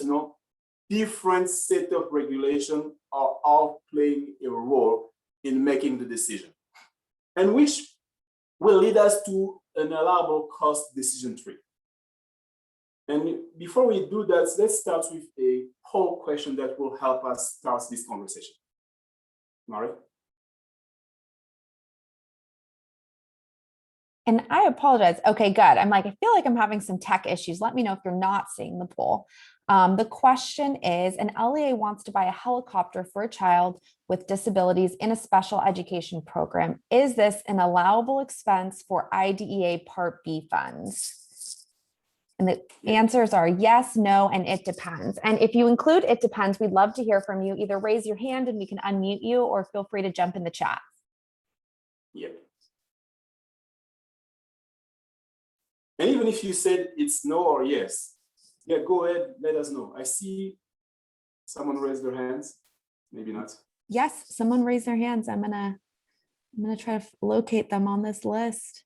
different set of regulations are all playing a role in making the decision, and which will lead us to an allowable cost decision tree. And before we do that, let's start with a poll question that will help us start this conversation. Mari? And I apologize. Okay, good. I'm like, I feel like I'm having some tech issues. Let me know if you're not seeing the poll. The question is, an LEA wants to buy a helicopter for a child with disabilities in a special education program. Is this an allowable expense for IDEA Part B funds? And the answers are yes, no, and it depends. And if you include it depends, we'd love to hear from you. Either raise your hand and we can unmute you, or feel free to jump in the chat. Yep. And even if you said it's no or yes, yeah, go ahead, let us know. I see someone raise their hands, maybe not. Yes, someone raised their hands. I'm gonna try to locate them on this list.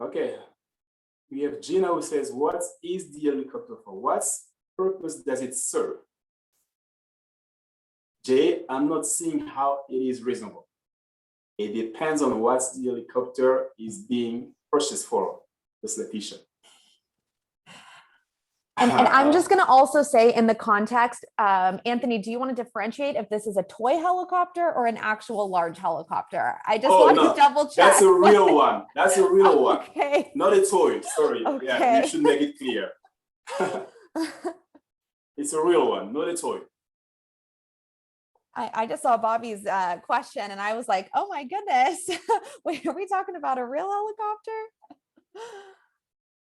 Okay, we have Gina who says, what is the helicopter for? What purpose does it serve? Jay, I'm not seeing how it is reasonable. It depends on what the helicopter is being purchased for, Ms. Letitia. And I'm just going to also say in the context, Anthony, do you want to differentiate if this is a toy helicopter or an actual large helicopter? I just want to double check. That's a real one. That's a real one. Okay. Not a toy, sorry. Okay. Yeah, we should make it clear. It's a real one, not a toy. I just saw Bobby's question and I was like, oh my goodness. Wait, are we talking about a real helicopter?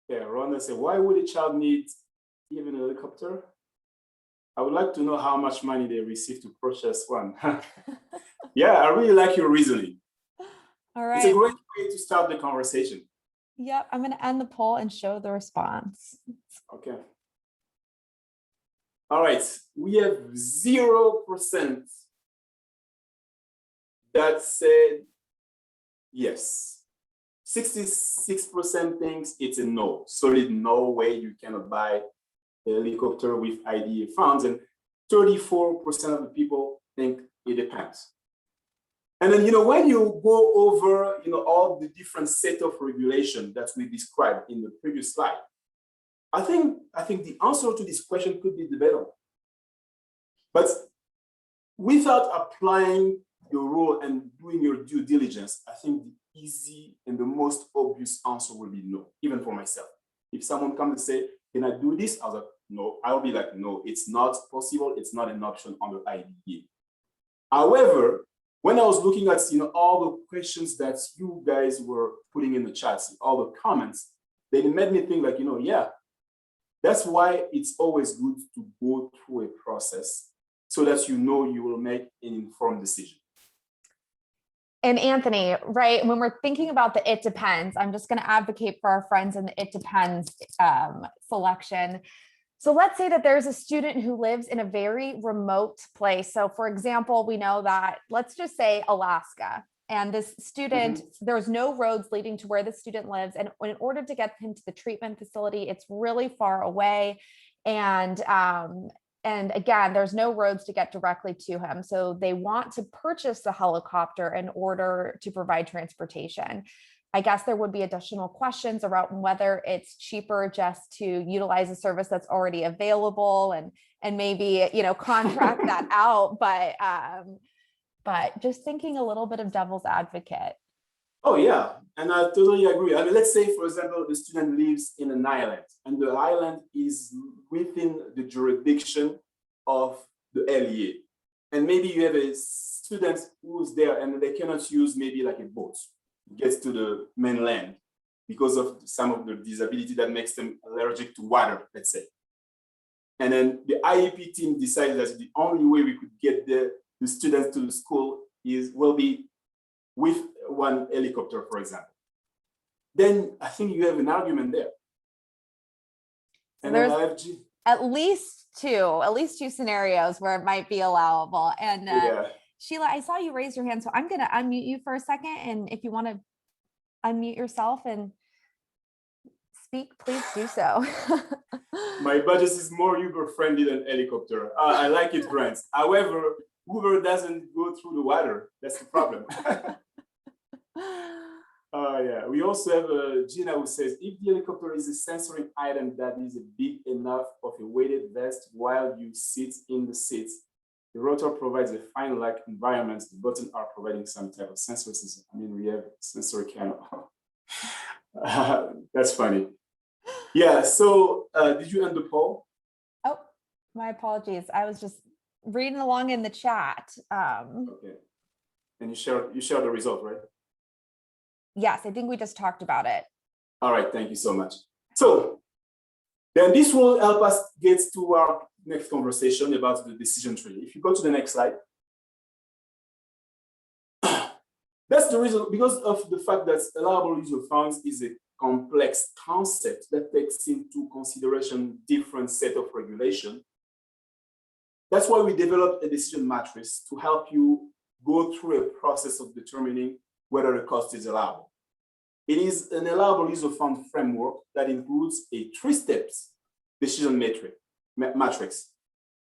Yeah, Rhonda said, why would a child need even a helicopter? I would like to know how much money they receive to purchase one. Yeah, I really like your reasoning. All right. It's a great way to start the conversation. Yep, I'm going to end the poll and show the response. Okay. All right, we have 0% that said yes. 66% thinks it's a no, solid no way you cannot buy a helicopter with IDEA funds, and 34% of the people think it depends. And then, when you go over, all the different set of regulation that we described in the previous slide, I think the answer to this question could be debatable. But without applying the rule and doing your due diligence, I think the easy and the most obvious answer will be no, even for myself. If someone comes and say, can I do this? I was like, no. I'll be like, no, it's not possible. It's not an option under IDEA. However, when I was looking at all the questions that you guys were putting in the chats, all the comments, they made me think like, yeah, that's why it's always good to go through a process so that you will make an informed decision. And Anthony, right, when we're thinking about the it depends, I'm just going to advocate for our friends in the it depends selection. So let's say that there's a student who lives in a very remote place. So for example, we know that, let's just say Alaska, and this student, there's no roads leading to where the student lives. And in order to get him to the treatment facility, it's really far away. And again, there's no roads to get directly to him. So they want to purchase the helicopter in order to provide transportation. I guess there would be additional questions around whether it's cheaper just to utilize a service that's already available and maybe, contract that out. But just thinking a little bit of devil's advocate. Oh yeah, and I totally agree. I mean, let's say, for example, the student lives in an island and the island is within the jurisdiction of the LEA. And maybe you have a student who's there and they cannot use maybe like a boat to get to the mainland because of some of the disability that makes them allergic to water, let's say. And then the IEP team decided that the only way we could get the students to the school will be with one helicopter, for example. Then I think you have an argument there. And there's at least two scenarios where it might be allowable. And Sheila, I saw you raise your hand, so I'm going to unmute you for a second. And if you want to unmute yourself and speak, please do so. My budget is more Uber-friendly than helicopter. I like it, Grant. However, Uber doesn't go through the water. That's the problem. Yeah, we also have Gina who says, if the helicopter is a sensory item that is big enough of a weighted vest while you sit in the seat, the rotor provides a fine-like environment. The buttons are providing some type of sensory system. I mean, we have sensory camera. That's funny. Yeah, so did you end the poll? Oh, my apologies. I was just reading along in the chat. Okay. And you share the result, right? Yes, I think we just talked about it. All right, thank you so much. So then this will help us get to our next conversation about the decision tree. If you go to the next slide. That's the reason, because of the fact that allowable use of funds is a complex concept that takes into consideration different set of regulation. That's why we developed a decision matrix to help you go through a process of determining whether a cost is allowable. It is an allowable use of fund framework that includes a 3-step decision matrix.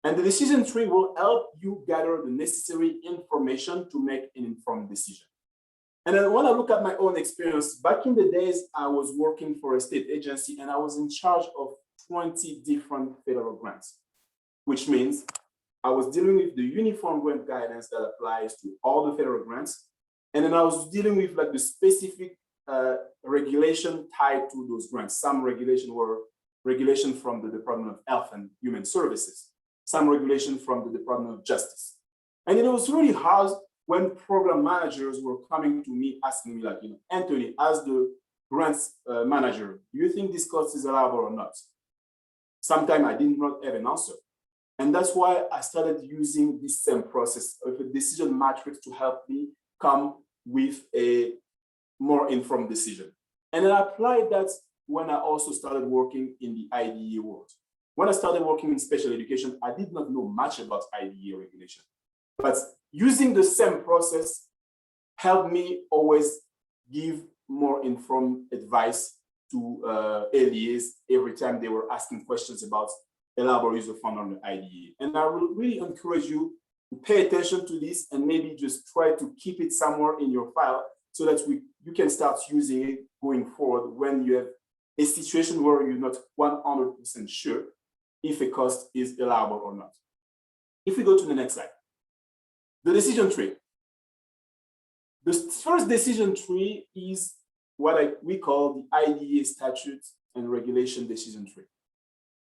And the decision tree will help you gather the necessary information to make an informed decision. And then when I look at my own experience, back in the days, I was working for a state agency and I was in charge of 20 different federal grants, which means I was dealing with the uniform grant guidance that applies to all the federal grants. And then I was dealing with like the specific regulation tied to those grants. Some regulation were regulation from the Department of Health and Human Services, some regulation from the Department of Justice. And it was really hard when program managers were coming to me asking me like, Anthony, as the grants manager, do you think this cost is allowable or not? Sometimes I did not have an answer. And that's why I started using this same process of a decision matrix to help me come with a more informed decision. And then I applied that when I also started working in the IDE world. When I started working in special education, I did not know much about IDE regulation, but using the same process helped me always give more informed advice to LEAs every time they were asking questions about allowable use of fund on the IDE. And I will really encourage you to pay attention to this and maybe just try to keep it somewhere in your file so that you can start using it going forward when you have a situation where you're not 100% sure if a cost is allowable or not. If we go to the next slide, the decision tree. The first decision tree is what we call the IDE statute and regulation decision tree.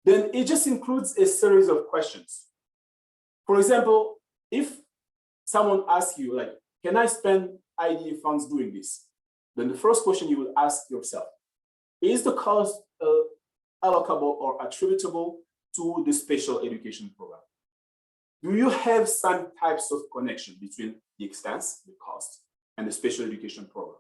Then it just includes a series of questions. For example, if someone asks you, like, can I spend IDE funds doing this? Then the first question you will ask yourself, is the cost allocable or attributable to the special education program? Do you have some types of connection between the expense, the cost, and the special education program?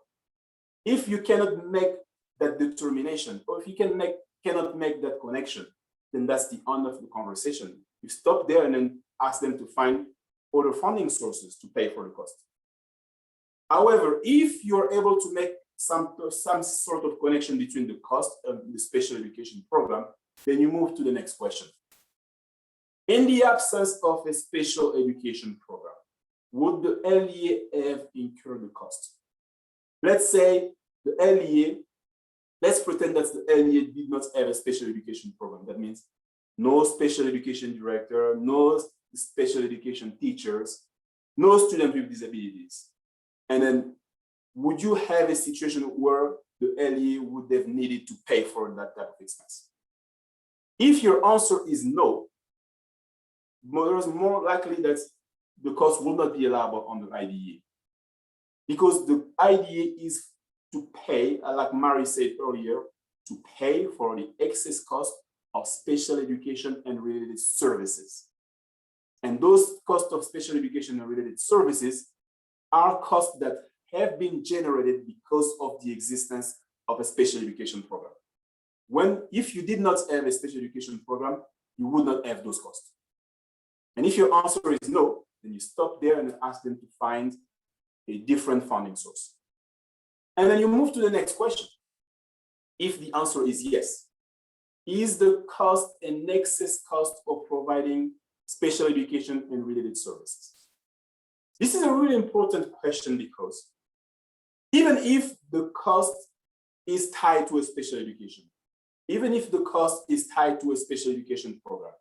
If you cannot make that determination, or if you cannot make that connection, then that's the end of the conversation. You stop there and then ask them to find other funding sources to pay for the cost. However, if you're able to make some sort of connection between the cost and the special education program, then you move to the next question. In the absence of a special education program, would the LEA have incurred the cost? Let's say the LEA, let's pretend that the LEA did not have a special education program. That means no special education director, no special education teachers, no student with disabilities. And then would you have a situation where the LEA would have needed to pay for that type of expense? If your answer is no, it's more likely that the cost will not be allowable on the IDE, because the IDE is to pay, like Mary said earlier, to pay for the excess cost of special education and related services. And those costs of special education and related services are costs that have been generated because of the existence of a special education program. If you did not have a special education program, you would not have those costs. And if your answer is no, then you stop there and ask them to find a different funding source. And then you move to the next question. If the answer is yes, is the cost an excess cost of providing special education and related services? This is a really important question because even if the cost is tied to a special education, even if the cost is tied to a special education program.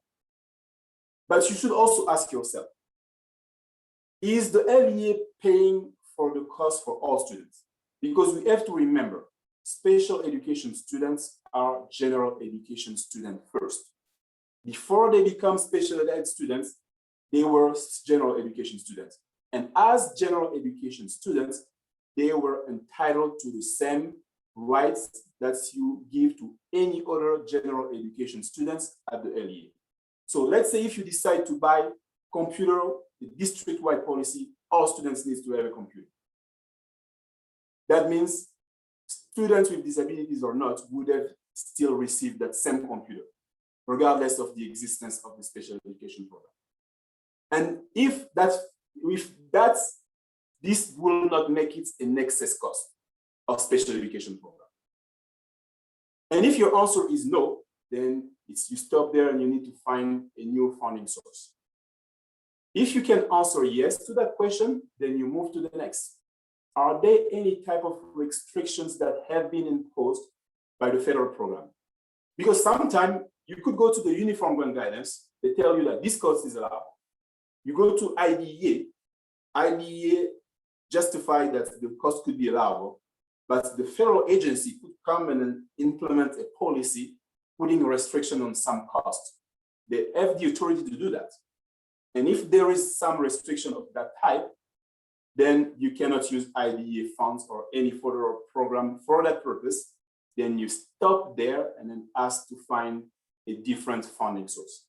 But you should also ask yourself, is the LEA paying for the cost for all students? Because we have to remember, special education students are general education students first. Before they become special ed students, they were general education students. And as general education students, they were entitled to the same rights that you give to any other general education students at the LEA. So let's say if you decide to buy computer, the district-wide policy, all students need to have a computer. That means students with disabilities or not would have still received that same computer, regardless of the existence of the special education program. And if this will not make it an excess cost of special education program. And if your answer is no, then you stop there and you need to find a new funding source. If you can answer yes to that question, then you move to the next. Are there any type of restrictions that have been imposed by the federal program? Because sometimes you could go to the Uniform Grant Guidance, they tell you that this cost is allowable. You go to IDEA justify that the cost could be allowable, but the federal agency could come and implement a policy putting a restriction on some cost. They have the authority to do that. And if there is some restriction of that type, then you cannot use IDEA funds or any federal program for that purpose. Then you stop there and then ask to find a different funding source.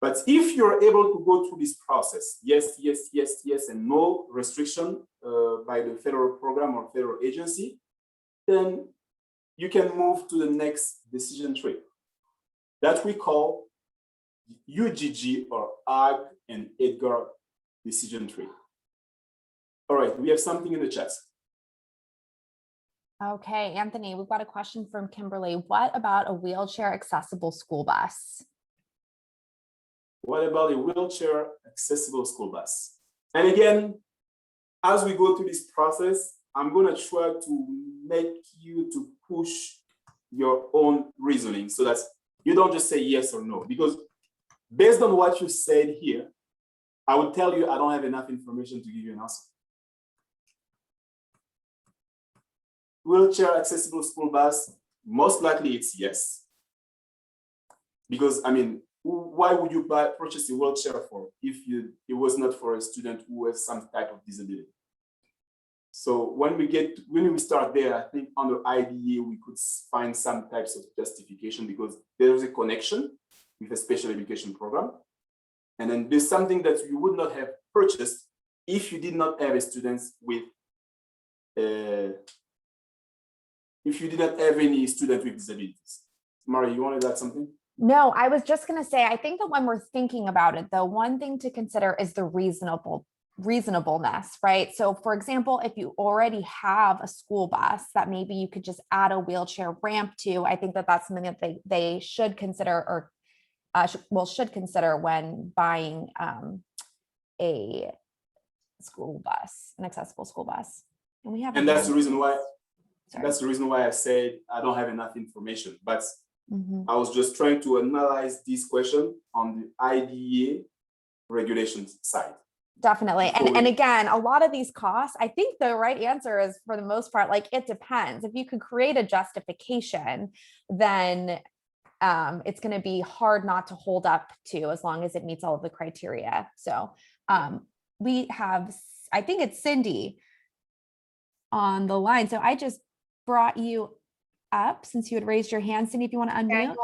But if you're able to go through this process, yes, and no restriction by the federal program or federal agency, then you can move to the next decision tree that we call UGG or AG and EDGAR decision tree. All right, we have something in the chat. Okay, Anthony, we've got a question from Kimberly. What about a wheelchair accessible school bus? What about a wheelchair accessible school bus? And again, as we go through this process, I'm going to try to make you to push your own reasoning so that you don't just say yes or no. Because based on what you said here, I would tell you I don't have enough information to give you an answer. Wheelchair accessible school bus, most likely it's yes. Because I mean, why would you purchase a wheelchair for if it was not for a student who has some type of disability? So when we start there, I think under IDEA, we could find some types of justification because there is a connection with a special education program. And then there's something that you would not have purchased if you did not have a student with, if you didn't have any student with disabilities. Mari, you wanted to add something? No, I was just going to say, I think that when we're thinking about it, though, one thing to consider is the reasonableness, right? So for example, if you already have a school bus that maybe you could just add a wheelchair ramp to, I think that that's something that they should consider or should consider when buying a school bus, an accessible school bus. And we have, and that's the reason why. That's the reason why I said I don't have enough information, but I was just trying to analyze this question on the IDEA regulations side. Definitely. And again, a lot of these costs, I think the right answer is for the most part, like it depends. If you could create a justification, then it's going to be hard not to hold up to as long as it meets all of the criteria. So we have, I think it's Cindy on the line. So I just brought you up since you had raised your hand. Cindy, if you want to unmute. Okay.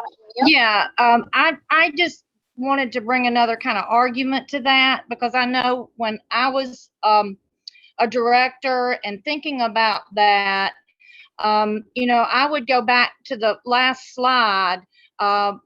Yeah, I just wanted to bring another kind of argument to that, because I know when I was a director and thinking about that, you know, I would go back to the last slide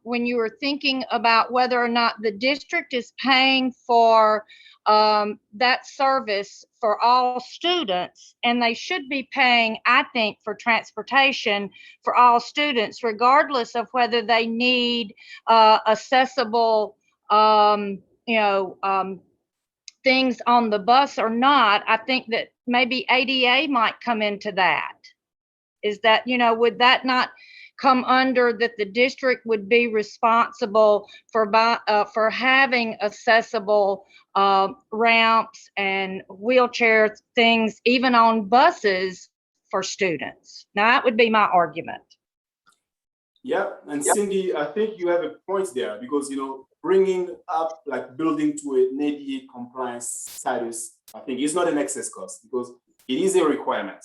when you were thinking about whether or not the district is paying for that service for all students, and they should be paying, I think, for transportation for all students, regardless of whether they need accessible, you know, things on the bus or not. I think that maybe ADA might come into that. Is that, would that not come under that the district would be responsible for having accessible ramps and wheelchair things, even on buses for students? Now, that would be my argument. Yeah, and Cindy, I think you have a point there because, bringing up like building to an ADA compliance status, I think is not an excess cost because it is a requirement.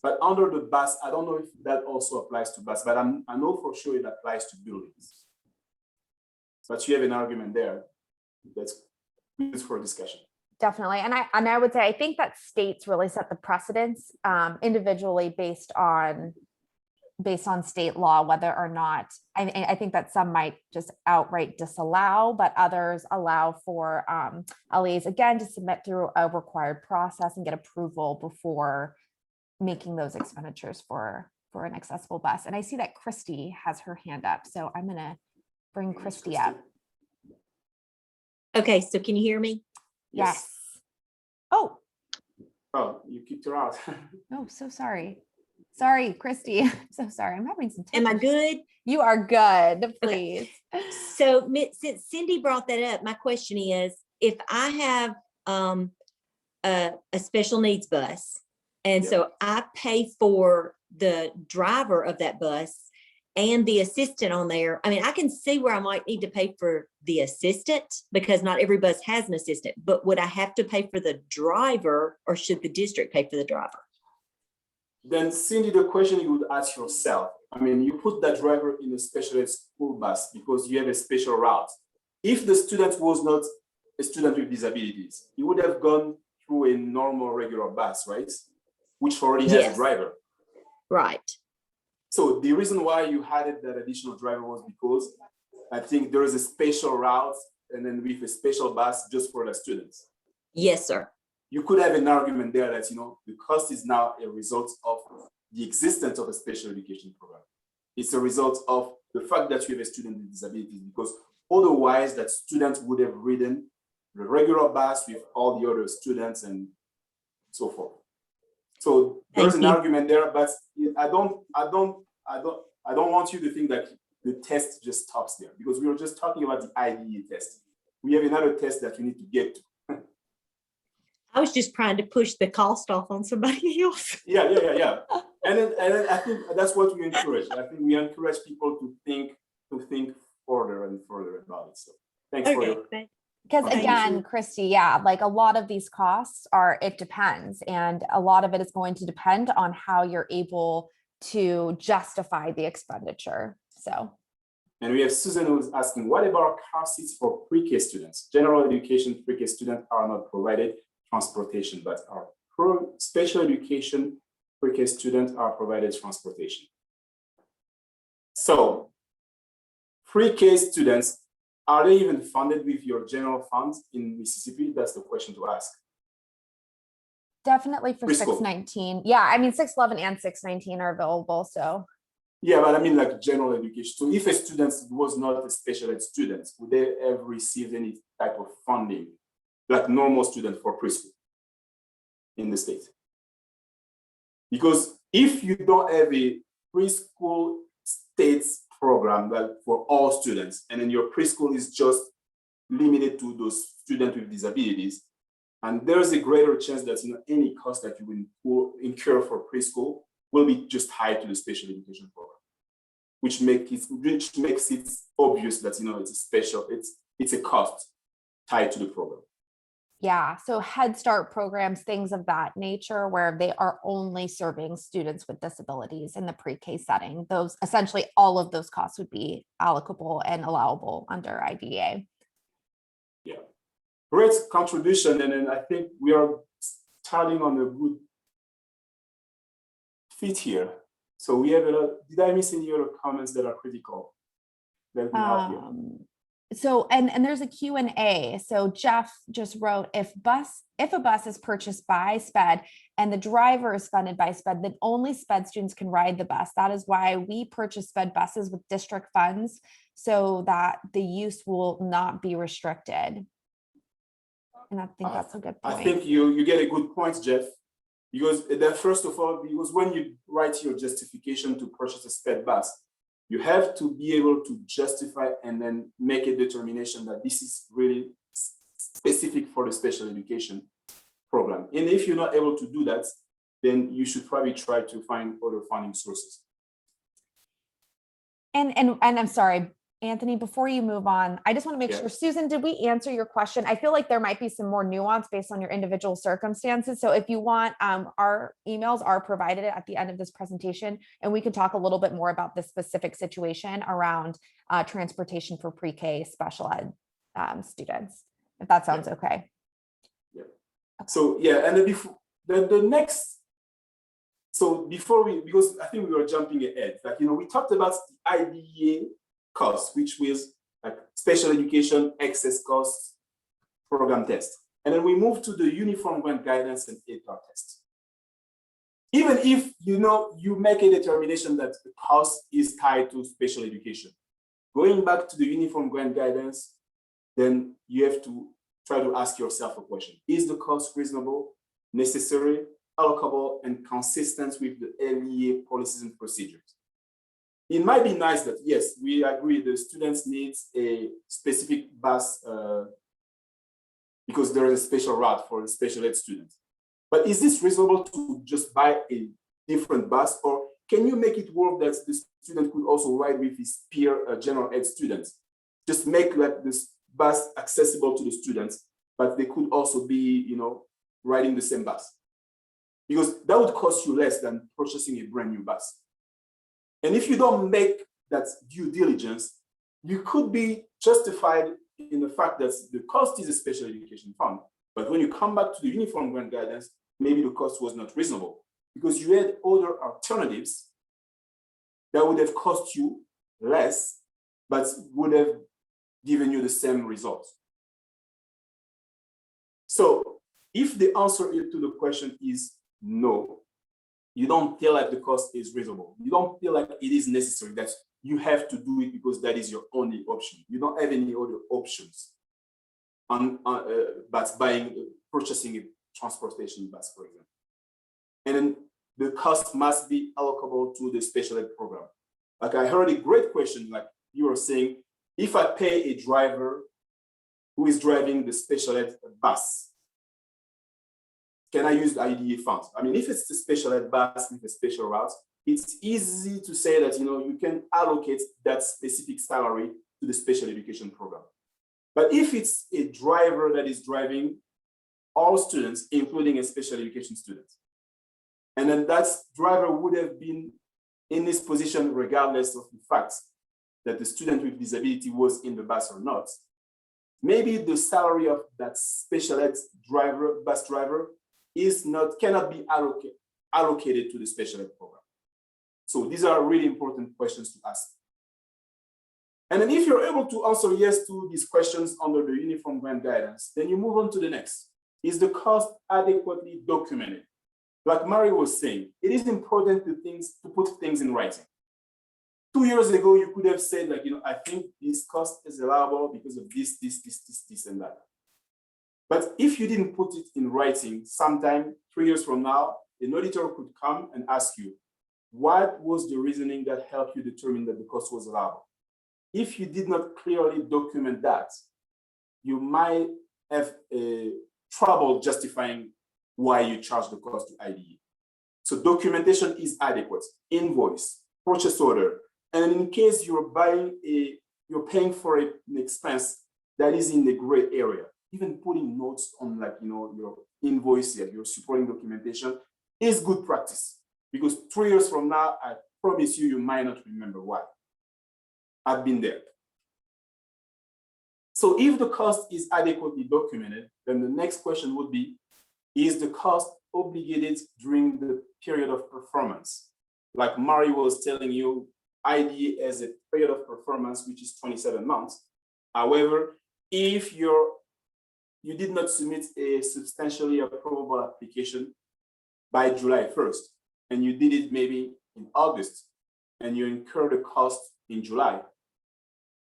But under the bus, I don't know if that also applies to bus, but I know for sure it applies to buildings. But you have an argument there. That's good for discussion. Definitely. And I would say, I think that states really set the precedence individually based on state law, whether or not, I think that some might just outright disallow, but others allow for LEAs, again, to submit through a required process and get approval before making those expenditures for an accessible bus. And I see that Christy has her hand up, so I'm gonna bring Christy up. Okay, so can you hear me? Yes. Oh, you kicked her out. oh, so sorry. Sorry, Christy. I'm so sorry. I'm having some Am I technical- good? You are good, please. So since Cindy brought that up, my question is, if I have a special needs bus, and so I pay for the driver of that bus and the assistant on there, I mean, I can see where I might need to pay for the assistant because not every bus has an assistant, but would I have to pay for the driver or should the district pay for the driver? Then Cindy, the question you would ask yourself, I mean, you put that driver in a special ed school bus because you have a special route. If the student was not a student with disabilities, he would have gone through a normal regular bus, right? Which already has a driver. Right. So the reason why you added that additional driver was because I think there is a special route and then with a special bus just for the students. Yes, sir. You could have an argument there that, the cost is now a result of the existence of a special education program. It's a result of the fact that you have a student with disabilities, because otherwise that student would have ridden the regular bus with all the other students and so forth. So there's an argument there, but I don't want you to think that the test just stops there because we were just talking about the IDE test. We have another test that you need to get to. I was just trying to push the cost off on somebody else. Yeah. And then I think that's what we encourage. I think we encourage people to think further and further about it. So thanks for your. Because Okay. again, Christy, like a lot of these costs it depends. And a lot of it is going to depend on how you're able to justify the expenditure. So. And we have Susan who's asking, what about car seats for pre-K students? General education pre-K students are not provided transportation, but our special education pre-K students are provided transportation. So pre-K students, are they even funded with your general funds in Mississippi? That's the question to ask. Definitely for Preschool. 619. Yeah, I mean 611 and 619 are available. So yeah, but I mean like general education. So if a student was not a special ed student, would they have received any type of funding like normal students for preschool in the state? Because if you don't have a preschool states program that for all students, and then your preschool is just limited to those students with disabilities, and there's a greater chance that any cost that you will incur for preschool will be just tied to the special education program, which makes it obvious that it's a cost tied to the program. yeah, so Head Start programs, things of that nature, where they are only serving students with disabilities in the pre-K setting. Those essentially all of those costs would be allocable and allowable under IDEA. Yeah, great contribution, and then I think we are starting on a good fit here. So we have a lot. Did I miss any other comments that are critical? Let me help you. So, and there's a Q&A. So Jeff just wrote, if a bus is purchased by SPED and the driver is funded by SPED, then only SPED students can ride the bus. That is why we purchase SPED buses with district funds so that the use will not be restricted. And I think that's a good point. I think you get a good point, Jeff. Because first of all, because when you write your justification to purchase a sped bus, you have to be able to justify and then make a determination that this is really specific for the special education program. And if you're not able to do that, then you should probably try to find other funding sources. And I'm sorry, Anthony, before you move on, I just want to make Yeah. sure, Susan, did we answer your question? I feel like there might be some more nuance based on your individual circumstances. So if you want, our emails are provided at the end of this presentation, and we can talk a little bit more about the specific situation around transportation for pre-K special ed students, if that sounds okay. Yeah. So yeah, and then before the next, so before we, because I think we were jumping ahead, like, you know, we talked about the IDEA cost, which was like special education excess costs program test. And then we moved to the uniform grant guidance and APR test. Even if, you know, you make a determination that the cost is tied to special education, going back to the uniform grant guidance, then you have to try to ask yourself a question. Is the cost reasonable, necessary, allocable, and consistent with the LEA policies and procedures? It might be nice that, yes, we agree the students need a specific bus because there is a special route for the special ed students. But is this reasonable to just buy a different bus, or can you make it work that the student could also ride with his peer general ed students? Just make like this bus accessible to the students, but they could also be, you know, riding the same bus. Because that would cost you less than purchasing a brand new bus. And if you don't make that due diligence, you could be justified in the fact that the cost is a special education fund. But when you come back to the uniform grant guidance, maybe the cost was not reasonable because you had other alternatives that would have cost you less, but would have given you the same results. So if the answer to the question is no, you don't feel like the cost is reasonable, you don't feel like it is necessary, that you have to do it because that is your only option. You don't have any other options on but purchasing a transportation bus, for example. And then the cost must be allocable to the special ed program. Like I heard a great question, like you were saying, if I pay a driver who is driving the special ed bus, can I use the IDEA funds? I mean, if it's the special ed bus with a special route, it's easy to say that, you know, you can allocate that specific salary to the special education program. But if it's a driver that is driving all students, including a special education student, and then that driver would have been in this position regardless of the fact that the student with disability was in the bus or not, maybe the salary of that special ed driver, bus driver, cannot be allocated to the special ed program. So these are really important questions to ask. And then if you're able to answer yes to these questions under the uniform grant guidance, then you move on to the next. Is the cost adequately documented? Like Mari was saying, it is important to put things in writing. 2 years ago, you could have said, like, you know, I think this cost is allowable because of this, and that. But if you didn't put it in writing, sometime 3 years from now, an auditor could come and ask you, what was the reasoning that helped you determine that the cost was allowable? If you did not clearly document that, you might have trouble justifying why you charge the cost to IDE. So documentation is adequate, invoice, purchase order, and in case you're paying for an expense that is in the gray area, even putting notes on, like, you know, your invoice, your supporting documentation is good practice, because 3 years from now, I promise you, you might not remember why. I've been there. So if the cost is adequately documented, then the next question would be, is the cost obligated during the period of performance? Like Mari was telling you, IDE has a period of performance, which is 27 months. However, if you did not submit a substantially approvable application by July 1st, and you did it maybe in August, and you incur the cost in July,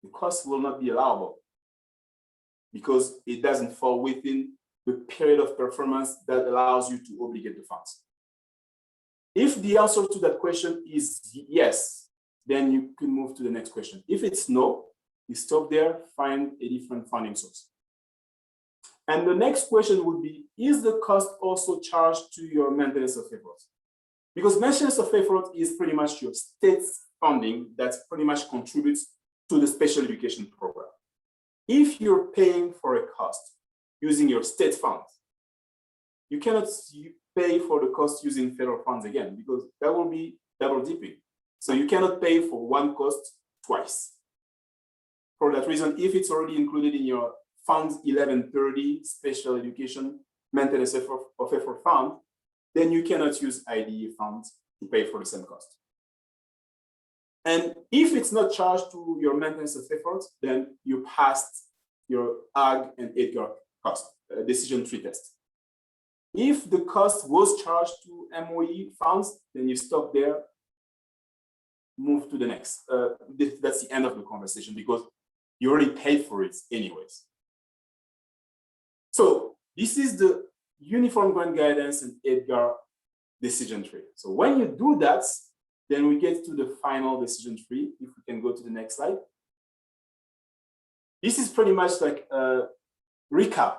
the cost will not be allowable because it doesn't fall within the period of performance that allows you to obligate the funds. If the answer to that question is yes, then you can move to the next question. If it's no, you stop there, find a different funding source. And the next question would be, is the cost also charged to your maintenance of effort? Because maintenance of effort is pretty much your state's funding that pretty much contributes to the special education program. If you're paying for a cost using your state funds, you cannot pay for the cost using federal funds again, because that will be double dipping. So you cannot pay for one cost twice. For that reason, if it's already included in your Funds 1130 Special Education Maintenance of Effort Fund, then you cannot use IDE funds to pay for the same cost. And if it's not charged to your maintenance of effort, then you passed your AG and EDGAR cost, decision tree test. If the cost was charged to MOE funds, then you stop there, move to the next. That's the end of the conversation because you already paid for it anyways. So this is the Uniform Grant Guidance and EDGAR decision tree. So when you do that, then we get to the final decision tree. If we can go to the next slide. This is pretty much like a recap.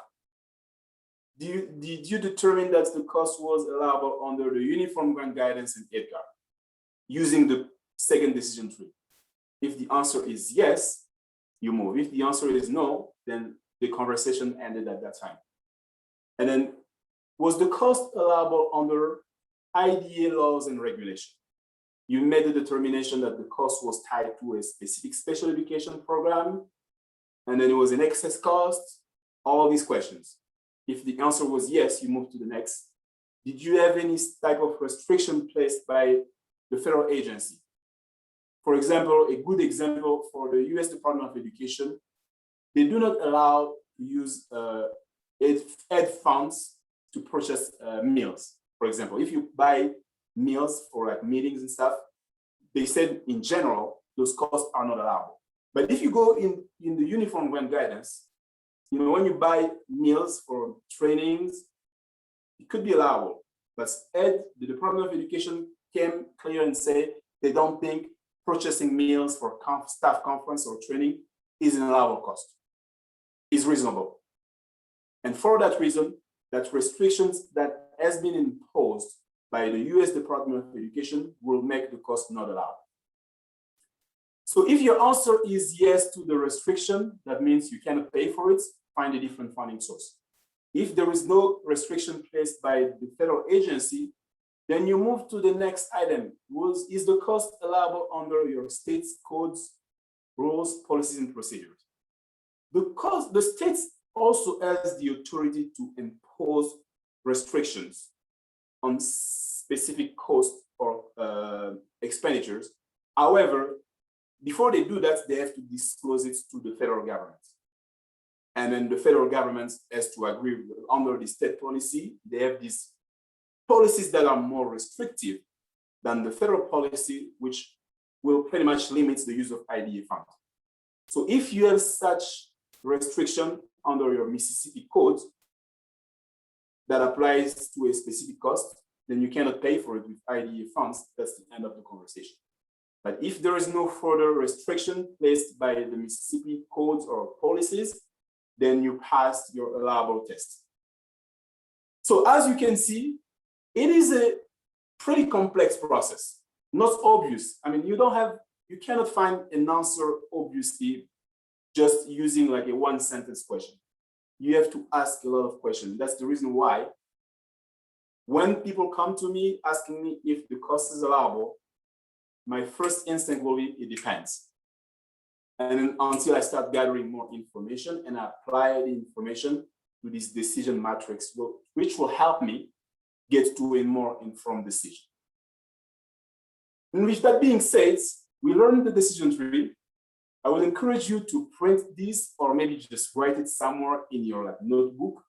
Did you determine that the cost was allowable under the Uniform Grant Guidance and EDGAR using the second decision tree? If the answer is yes, you move. If the answer is no, then the conversation ended at that time. And then, was the cost allowable under IDA laws and regulation? You made the determination that the cost was tied to a specific special education program, and then it was an excess cost, all these questions. If the answer was yes, you move to the next. Did you have any type of restriction placed by the federal agency? For example, a good example for the US Department of Education, they do not allow to use ed funds to purchase meals. For example, if you buy meals for like meetings and stuff, they said in general, those costs are not allowable. But if you go in the Uniform Grant Guidance, you know, when you buy meals for trainings, it could be allowable. But the Department of Education came clear and say they don't think purchasing meals for staff conference or training is an allowable cost, is reasonable. And for that reason, that restrictions that has been imposed by the US Department of Education will make the cost not allowable. So if your answer is yes to the restriction, that means you cannot pay for it, find a different funding source. If there is no restriction placed by the federal agency, then you move to the next item. Is the cost allowable under your state's codes, rules, policies, and procedures? The states also has the authority to impose restrictions on specific costs or expenditures. However, before they do that, they have to disclose it to the federal government. And then the federal government has to agree under the state policy. They have these policies that are more restrictive than the federal policy, which will pretty much limit the use of IDA funds. So if you have such restriction under your Mississippi code that applies to a specific cost, then you cannot pay for it with IDA funds. That's the end of the conversation. But if there is no further restriction placed by the Mississippi codes or policies, then you pass your allowable test. So as you can see, it is a pretty complex process, not obvious. I mean, you cannot find an answer obviously just using like a one sentence question. You have to ask a lot of questions. That's the reason why when people come to me asking me if the cost is allowable, my first instinct will be, it depends. And then until I start gathering more information and I apply the information to this decision matrix, which will help me get to a more informed decision. And with that being said, we learned the decision tree. I will encourage you to print this or maybe just write it somewhere in your notebook.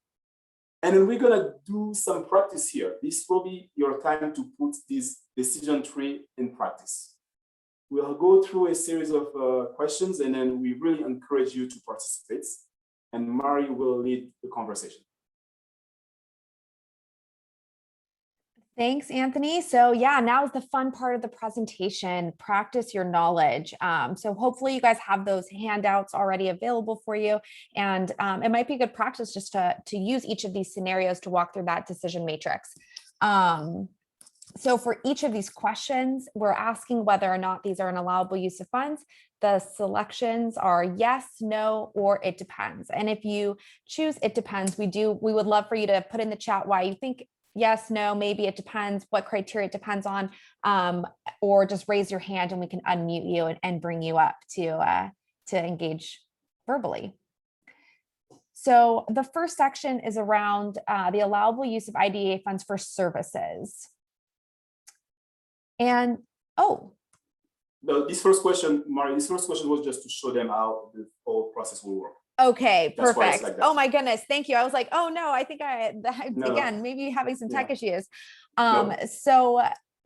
And then we're gonna do some practice here. This will be your time to put this decision tree in practice. We'll go through a series of questions and then we really encourage you to participate. And Mari will lead the conversation. Thanks, Anthony. So yeah, now is the fun part of the presentation, practice your knowledge. So hopefully you guys have those handouts already available for you. And it might be good practice just to use each of these scenarios to walk through that decision matrix. So for each of these questions, we're asking whether or not these are an allowable use of funds. The selections are yes, no, or it depends. And if you choose it depends, we would love for you to put in the chat why you think yes, no, maybe it depends, what criteria it depends on, or just raise your hand and we can unmute you and bring you up to engage verbally. So the first section is around the allowable use of IDEA funds for services. And, oh. No, this first question, Mari, this first question was just to show them how the whole process will work. Okay, That's why it's perfect. like that. Oh my goodness, thank you. I was like, oh no, I think No. again, maybe having some tech Yeah. issues. No.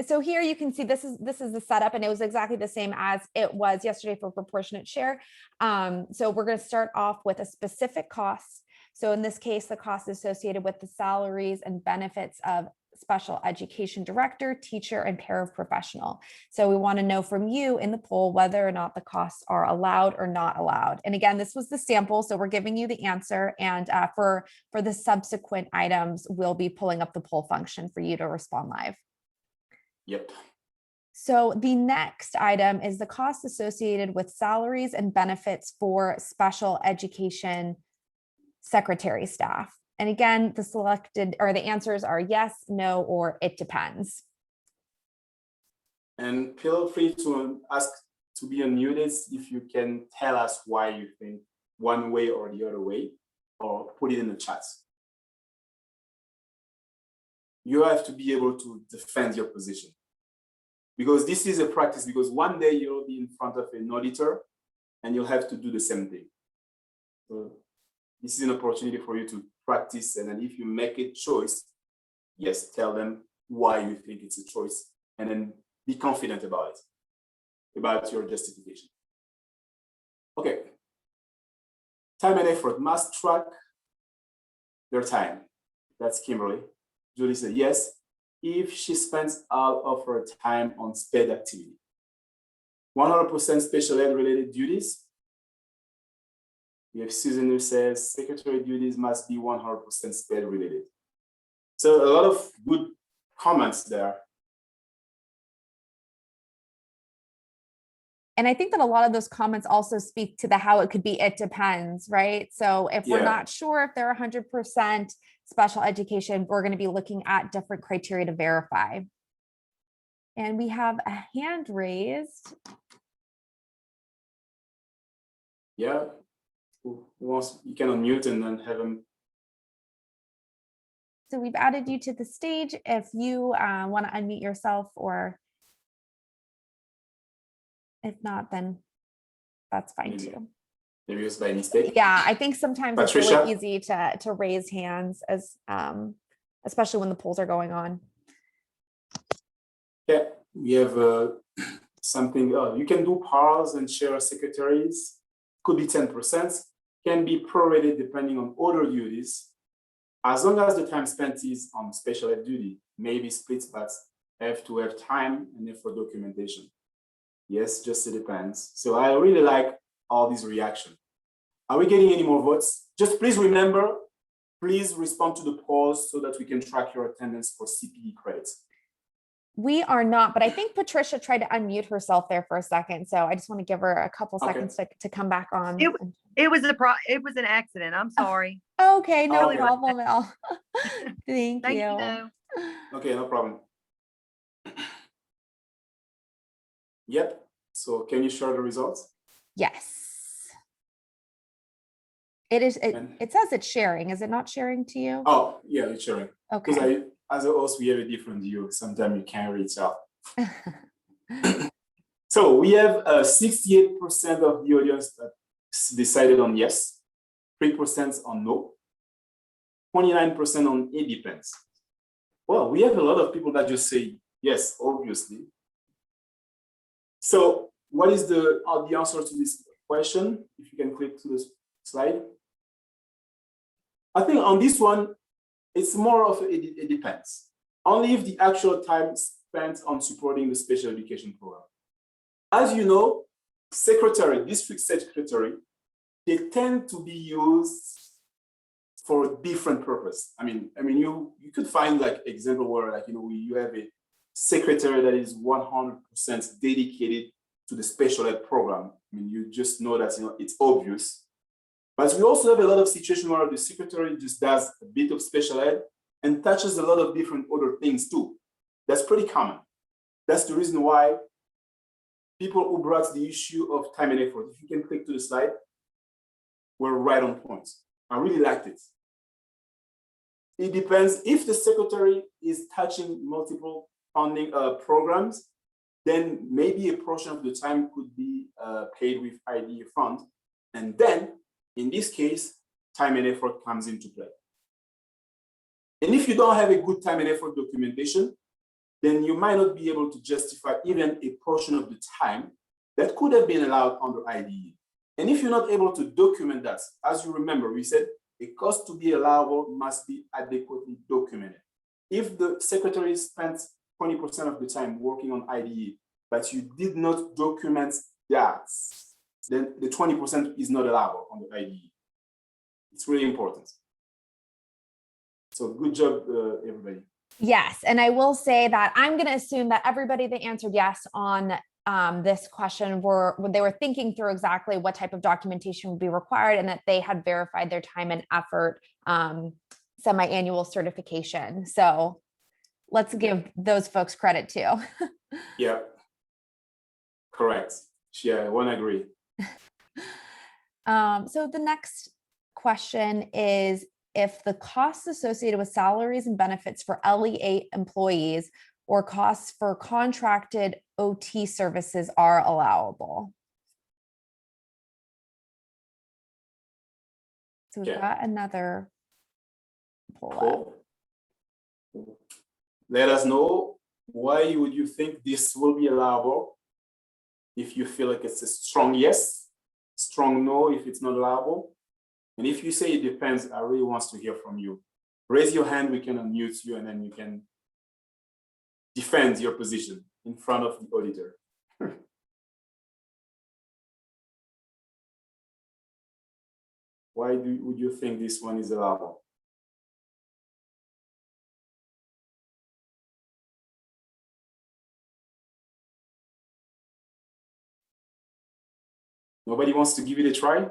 So here you can see this is the setup, and it was exactly the same as it was yesterday for proportionate share. So we're going to start off with a specific cost. So in this case, the cost associated with the salaries and benefits of special education director, teacher, and paraprofessional. So we want to know from you in the poll whether or not the costs are allowed or not allowed. And again, this was the sample, so we're giving you the answer. And for the subsequent items, we'll be pulling up the poll function for you to respond live. Yep. So the next item is the cost associated with salaries and benefits for special education secretary staff. And again, the answers are yes, no, or it depends. And feel free to ask to be unmuted if you can tell us why you think one way or the other way, or put it in the chat. You have to be able to defend your position, because this is a practice, because one day you'll be in front of an auditor and you'll have to do the same thing. So this is an opportunity for you to practice, and then if you make a choice, yes, tell them why you think it's a choice, and then be confident about it, about your justification. Okay. Time and effort must track their time. That's Kimberly. Julie said yes, if she spends all of her time on SPED activity. 100% special ed related duties. We have Susan who says secretary duties must be 100% SPED related. So a lot of good comments there. And I think that a lot of those comments also speak to the how it could be, it depends, right? So if we're not sure if they're 100% special education, we're going to be looking at different criteria to verify. And we have a hand raised. Yeah. Who wants, you can unmute and then have them. So we've added you to the stage if you want to unmute yourself, or if not, then that's fine too. Maybe it was by mistake. Yeah, I think sometimes Patricia? it's really easy to raise hands, as especially when the polls are going on. Yeah, we have something. You can do pars and share secretaries. Could be 10%. Can be prorated depending on other duties. As long as the time spent is on special ed duty, maybe split, but have to have time and then for documentation. Yes, just it depends. So I really like all these reactions. Are we getting any more votes? Just please remember, please respond to the polls so that we can track your attendance for CPE credits. We are not, but I think Patricia tried to unmute herself there for a second. So I just want to give her a couple seconds to come back on. It was an accident. I'm sorry. Okay, no Okay. problem at all. Thank Thank you. you. Okay, no problem. Yep. So can you share the results? Yes. It is. And- It says it's sharing. Is it not sharing to you? Oh, yeah, it's sharing. Okay. Because as a host, we have a different view. Sometimes you can't reach out. So we have 68% of the audience that decided on yes, 3% on no, 29% on it depends. Well, we have a lot of people that just say yes, obviously. So what is the answer to this question? If you can click to this slide. I think on this one, it's more of it depends. only if the actual time spent on supporting the special education program. As you know, secretary, district secretary, they tend to be used for different purpose. I mean, you could find like example where like, you know, you have a secretary that is 100% dedicated to the special ed program. I mean, you just know that, you know, it's obvious. But we also have a lot of situations where the secretary just does a bit of special ed and touches a lot of different other things too. That's pretty common. That's the reason why people who brought the issue of time and effort, if you can click to the slide, were right on point. I really liked it. It depends if the secretary is touching multiple funding programs, then maybe a portion of the time could be paid with IDEA fund. And then in this case, time and effort comes into play. And if you don't have a good time and effort documentation, then you might not be able to justify even a portion of the time that could have been allowed under IDE. And if you're not able to document that, as you remember, we said a cost to be allowable must be adequately documented. If the secretary spent 20% of the time working on IDE, but you did not document that, then the 20% is not allowable on the IDE. It's really important. So good job, everybody. Yes, and I will say that I'm going to assume that everybody that answered yes on this question they were thinking through exactly what type of documentation would be required and that they had verified their time and effort semi-annual certification. So let's give those folks credit too. Yeah, correct. Yeah, I want to agree. So the next question is, if the costs associated with salaries and benefits for LEA employees or costs for contracted OT services are allowable. So we've got another pull up. Cool. Let us know why would you think this will be allowable. If you feel like it's a strong yes, strong no if it's not allowable. And if you say it depends, I really want to hear from you. Raise your hand, we can unmute you, and then you can defend your position in front of the auditor. Why would you think this one is allowable? Nobody wants to give it a try?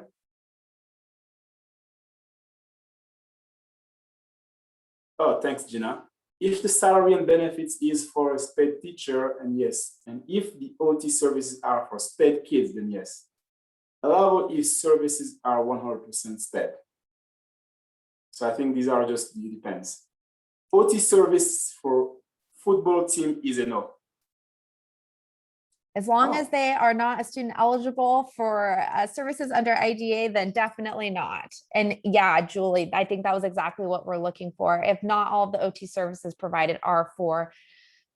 Oh, thanks, Gina. If the salary and benefits is for a SPED teacher, and yes. And if the OT services are for SPED kids, then yes. Allowable if services are 100% SPED. So I think these are just, it depends. OT service for football team is enough. As long as they are not a student eligible for services under IDA, then definitely not. And yeah, Julie, I think that was exactly what we're looking for. If not all of the OT services provided are for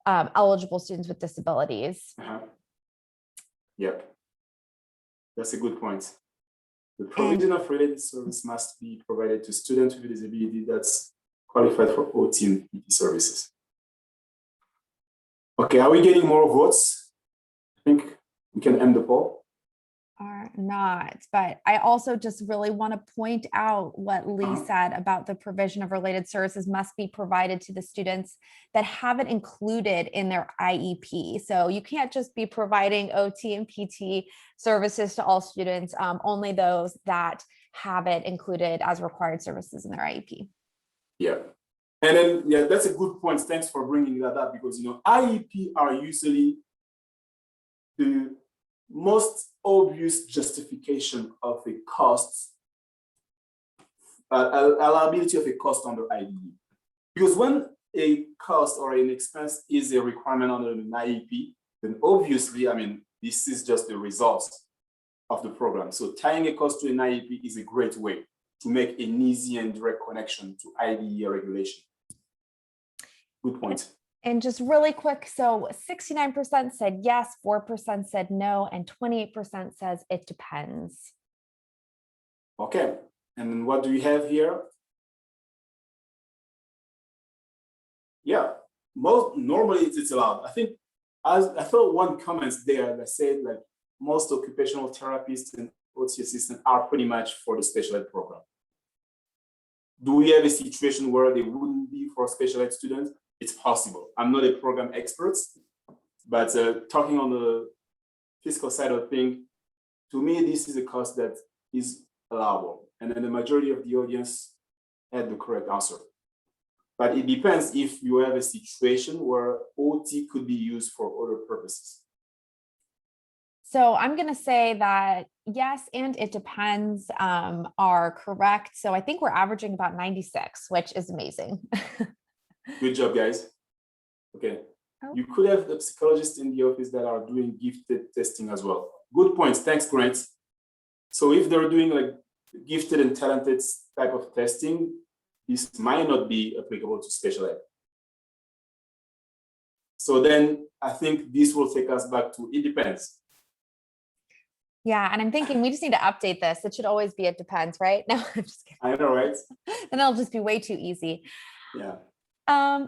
eligible students with disabilities. Yep, that's a good point. The provision of related service must be provided to students with disability that's qualified for OT and PT services. Okay, are we getting more votes? I think we can end the poll. Are not, but I also just really want to point out what Lee said about the provision of related services must be provided to the students that have it included in their IEP. So you can't just be providing OT and PT services to all students, only those that have it included as required services in their IEP. Yeah, and then yeah, that's a good point. Thanks for bringing that up, because you know IEP are usually the most obvious justification of a cost, allowability of a cost under IDE. Because when a cost or an expense is a requirement under an IEP, then obviously, I mean, this is just the result of the program. So tying a cost to an IEP is a great way to make an easy and direct connection to IDE regulation. Good point. And just really quick, so 69% said yes, 4% said no, and 28% says it depends. Okay, and then what do we have here? Yeah, normally it's allowed. I think I thought one comment there that said like most occupational therapists and OT assistants are pretty much for the special ed program. Do we have a situation where they wouldn't be for special ed students? It's possible. I'm not a program expert, but talking on the fiscal side of things, to me, this is a cost that is allowable. And then the majority of the audience had the correct answer. But it depends if you have a situation where OT could be used for other purposes. So I'm going to say that yes, and it depends are correct. So I think we're averaging about 96, which is amazing. Good job, guys. Okay. Oh. You could have the psychologists in the office that are doing gifted testing as well. Good points. Thanks, Grant. So if they're doing like gifted and talented type of testing, this might not be applicable to special ed. So then I think this will take us back to it depends. Yeah, and I'm thinking we just need to update this. It should always be it depends, right? No, I'm just kidding. I know, right? Then it'll just be way too easy. Yeah.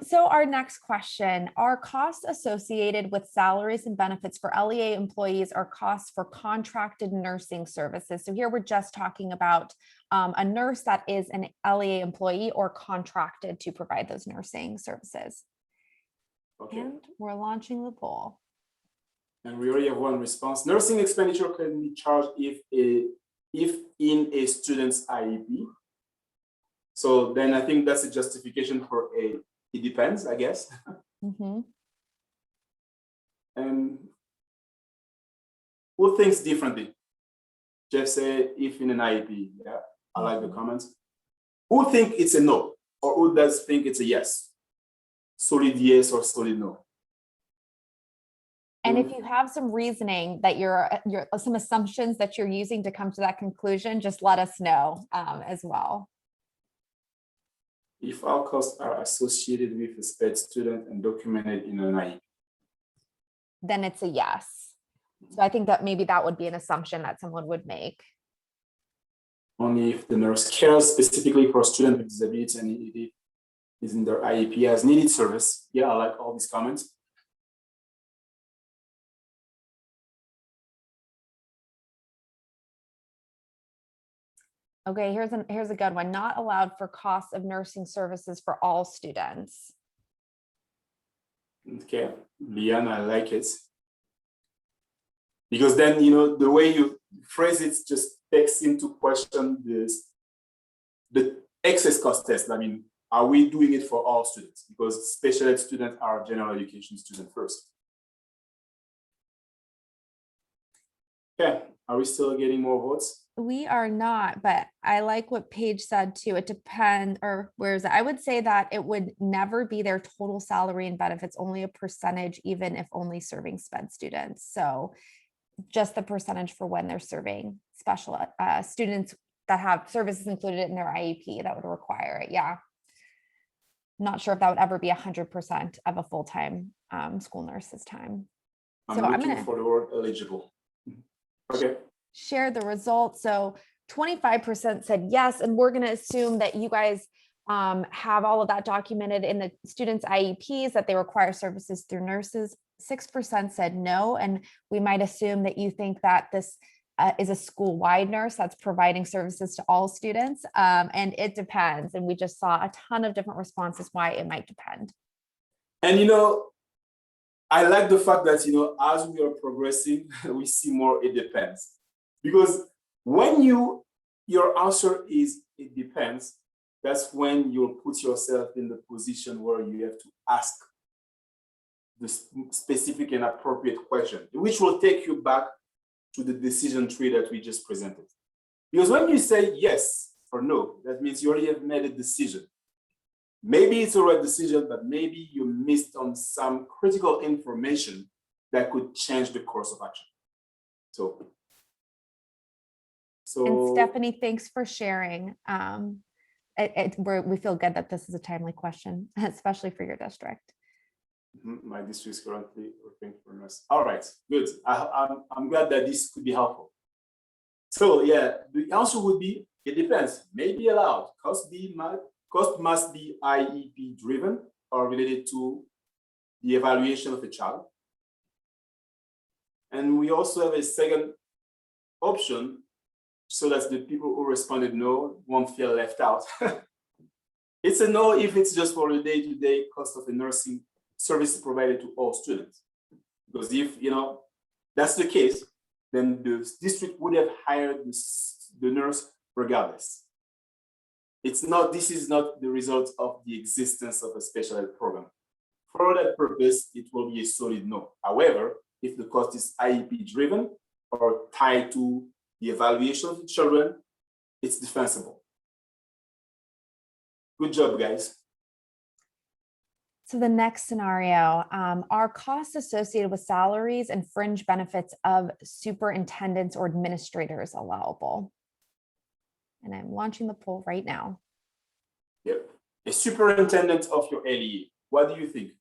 So our next question, are costs associated with salaries and benefits for LEA employees or costs for contracted nursing services? So here we're just talking about a nurse that is an LEA employee or contracted to provide those nursing services. Okay. And we're launching the poll. And we already have one response. Nursing expenditure can be charged if in a student's IEP. So then I think that's a justification for it depends, I guess. Mm-hmm. And who thinks differently? Jeff said if in an IEP. Yeah, I like the comments. Who think it's a no, or who does think it's a yes? Solid yes or solid no? And if you have some reasoning that you're some assumptions that you're using to come to that conclusion, just let us know as well. If our costs are associated with a SPED student and documented in an IEP, then it's a yes. So I think that maybe that would be an assumption that someone would make. only if the nurse cares specifically for a student with disability and it is in their IEP as needed service. Yeah, I like all these comments. Okay, here's a good one. Not allowed for costs of nursing services for all students. Okay, Leanne, I like it. Because then, you know, the way you phrase it just takes into question the excess cost test. I mean, are we doing it for all students? Because special ed students are general education students first. Okay, are we still getting more votes? We are not, but I like what Paige said too. It depends, or where is it? I would say that it would never be their total salary and benefits, only a percentage, even if only serving SPED students. So just the percentage for when they're serving special students that have services included in their IEP that would require it. Yeah. Not sure if that would ever be 100% of a full-time school nurse's time. I'm looking for the word eligible. Okay. Share the results. So 25% said yes, and we're going to assume that you guys have all of that documented in the students' IEPs, that they require services through nurses. 6% said no, and we might assume that you think that this is a school-wide nurse that's providing services to all students, and it depends. And we just saw a ton of different responses why it might depend. And you know, I like the fact that, you know, as we are progressing, we see more it depends. Because when your answer is it depends, that's when you'll put yourself in the position where you have to ask the specific and appropriate question, which will take you back to the decision tree that we just presented. Because when you say yes or no, that means you already have made a decision. Maybe it's a right decision, but maybe you missed on some critical information that could change the course of action. And Stephanie, thanks for sharing. We feel good that this is a timely question, especially for your district. My district is currently working for nurse. All right, good. I'm glad that this could be helpful. So yeah, the answer would be, it depends, may be allowed. Cost must be IEP driven or related to the evaluation of a child. And we also have a second option so that the people who responded no won't feel left out. It's a no if it's just for the day-to-day cost of a nursing service provided to all students. Because if that's the case, then the district would have hired the nurse regardless. This is not the result of the existence of a special ed program. For that purpose, it will be a solid no. However, if the cost is IEP driven or tied to the evaluation of the children, it's defensible. Good job, guys. So the next scenario, are costs associated with salaries and fringe benefits of superintendents or administrators allowable? And I'm launching the poll right now. Yep. A superintendent of your LEA, what do you think?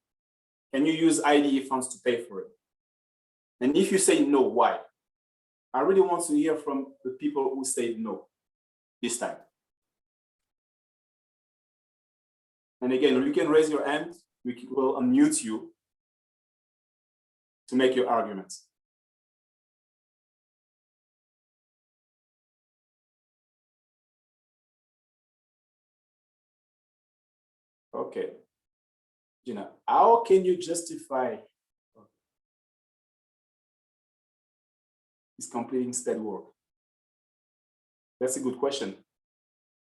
Can you use IDE funds to pay for it? And if you say no, why? I really want to hear from the people who say no this time. And again, you can raise your hand. We will unmute you to make your arguments. Okay. Gina, how can you justify is completing STED work? That's a good question.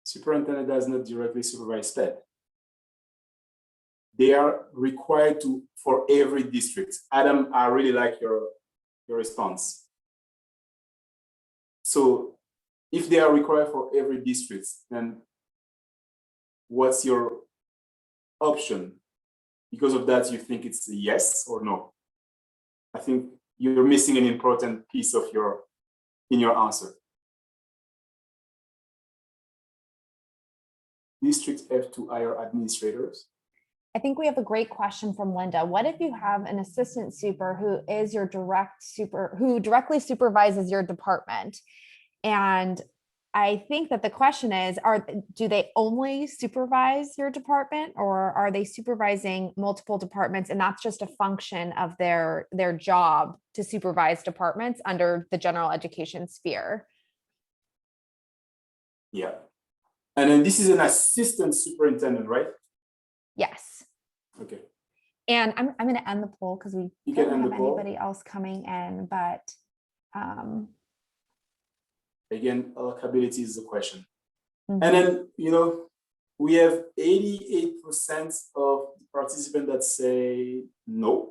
Superintendent does not directly supervise STED. They are required to for every district. Adam, I really like your response. So if they are required for every district, then what's your option? Because of that, you think it's a yes or no? I think you're missing an important piece of your answer. Districts have to hire administrators. I think we have a great question from Linda. What if you have an assistant super who is your who directly supervises your department? And I think that the question is, do they only supervise your department, or are they supervising multiple departments? And that's just a function of their job to supervise departments under the general education sphere. Yeah. And then this is an assistant superintendent, right? Yes. Okay. And I'm going to end the poll because we don't have anybody else coming in, but again, allocability is the question. And then, we have 88% of participants that say no,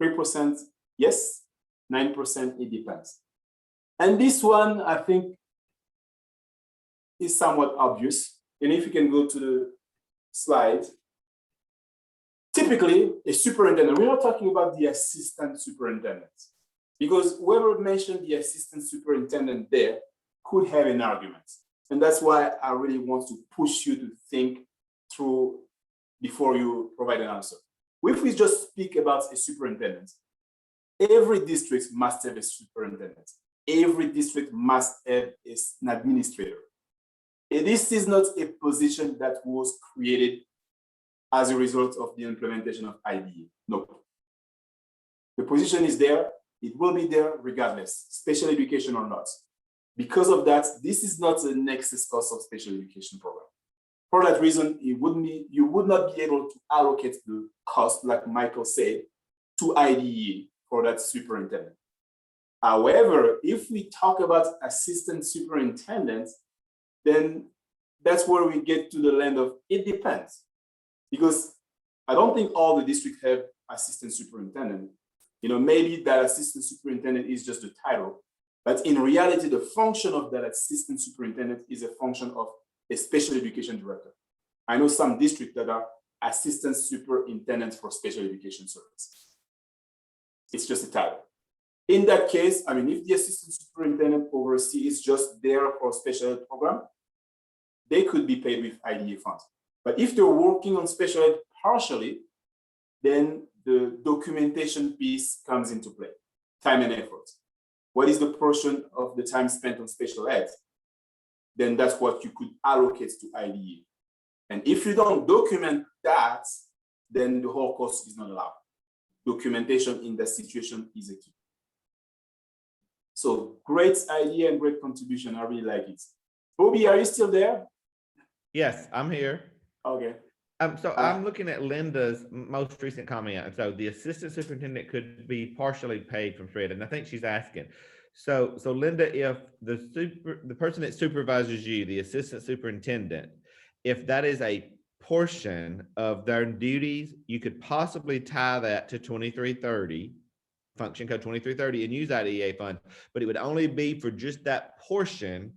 3% yes, 9% it depends. And this one, I think, is somewhat obvious. And if you can go to the slide, typically a superintendent, we're not talking about the assistant superintendent, because whoever mentioned the assistant superintendent there could have an argument. And that's why I really want to push you to think through before you provide an answer. If we just speak about a superintendent, every district must have a superintendent. Every district must have an administrator. And this is not a position that was created as a result of the implementation of IDE. No. The position is there. It will be there regardless, special education or not. Because of that, this is not a nexus cost of special education program. For that reason, you would not be able to allocate the cost, like Michael said, to IDE for that superintendent. However, if we talk about assistant superintendents, then that's where we get to the land of it depends. Because I don't think all the districts have assistant superintendent. Maybe that assistant superintendent is just a title, but in reality, the function of that assistant superintendent is a function of a special education director. I know some districts that are assistant superintendents for special education services. It's just a title. In that case, if the assistant superintendent oversees is just there for special ed program, they could be paid with IDE funds. But if they're working on special ed partially, then the documentation piece comes into play, time and effort. What is the portion of the time spent on special ed? Then that's what you could allocate to IDE. And if you don't document that, then the whole cost is not allowed. documentation in that situation is a key. So great idea and great contribution. I really like it. Bobby, are you still there? Yes, I'm here. Okay. So I'm looking at Linda's most recent comment. And so the assistant superintendent could be partially paid from SRED. And I think she's asking. So Linda, if the person that supervises you, the assistant superintendent, if that is a portion of their duties, you could possibly tie that to 2330, function code 2330, and use IDEA funds, but it would only be for just that portion,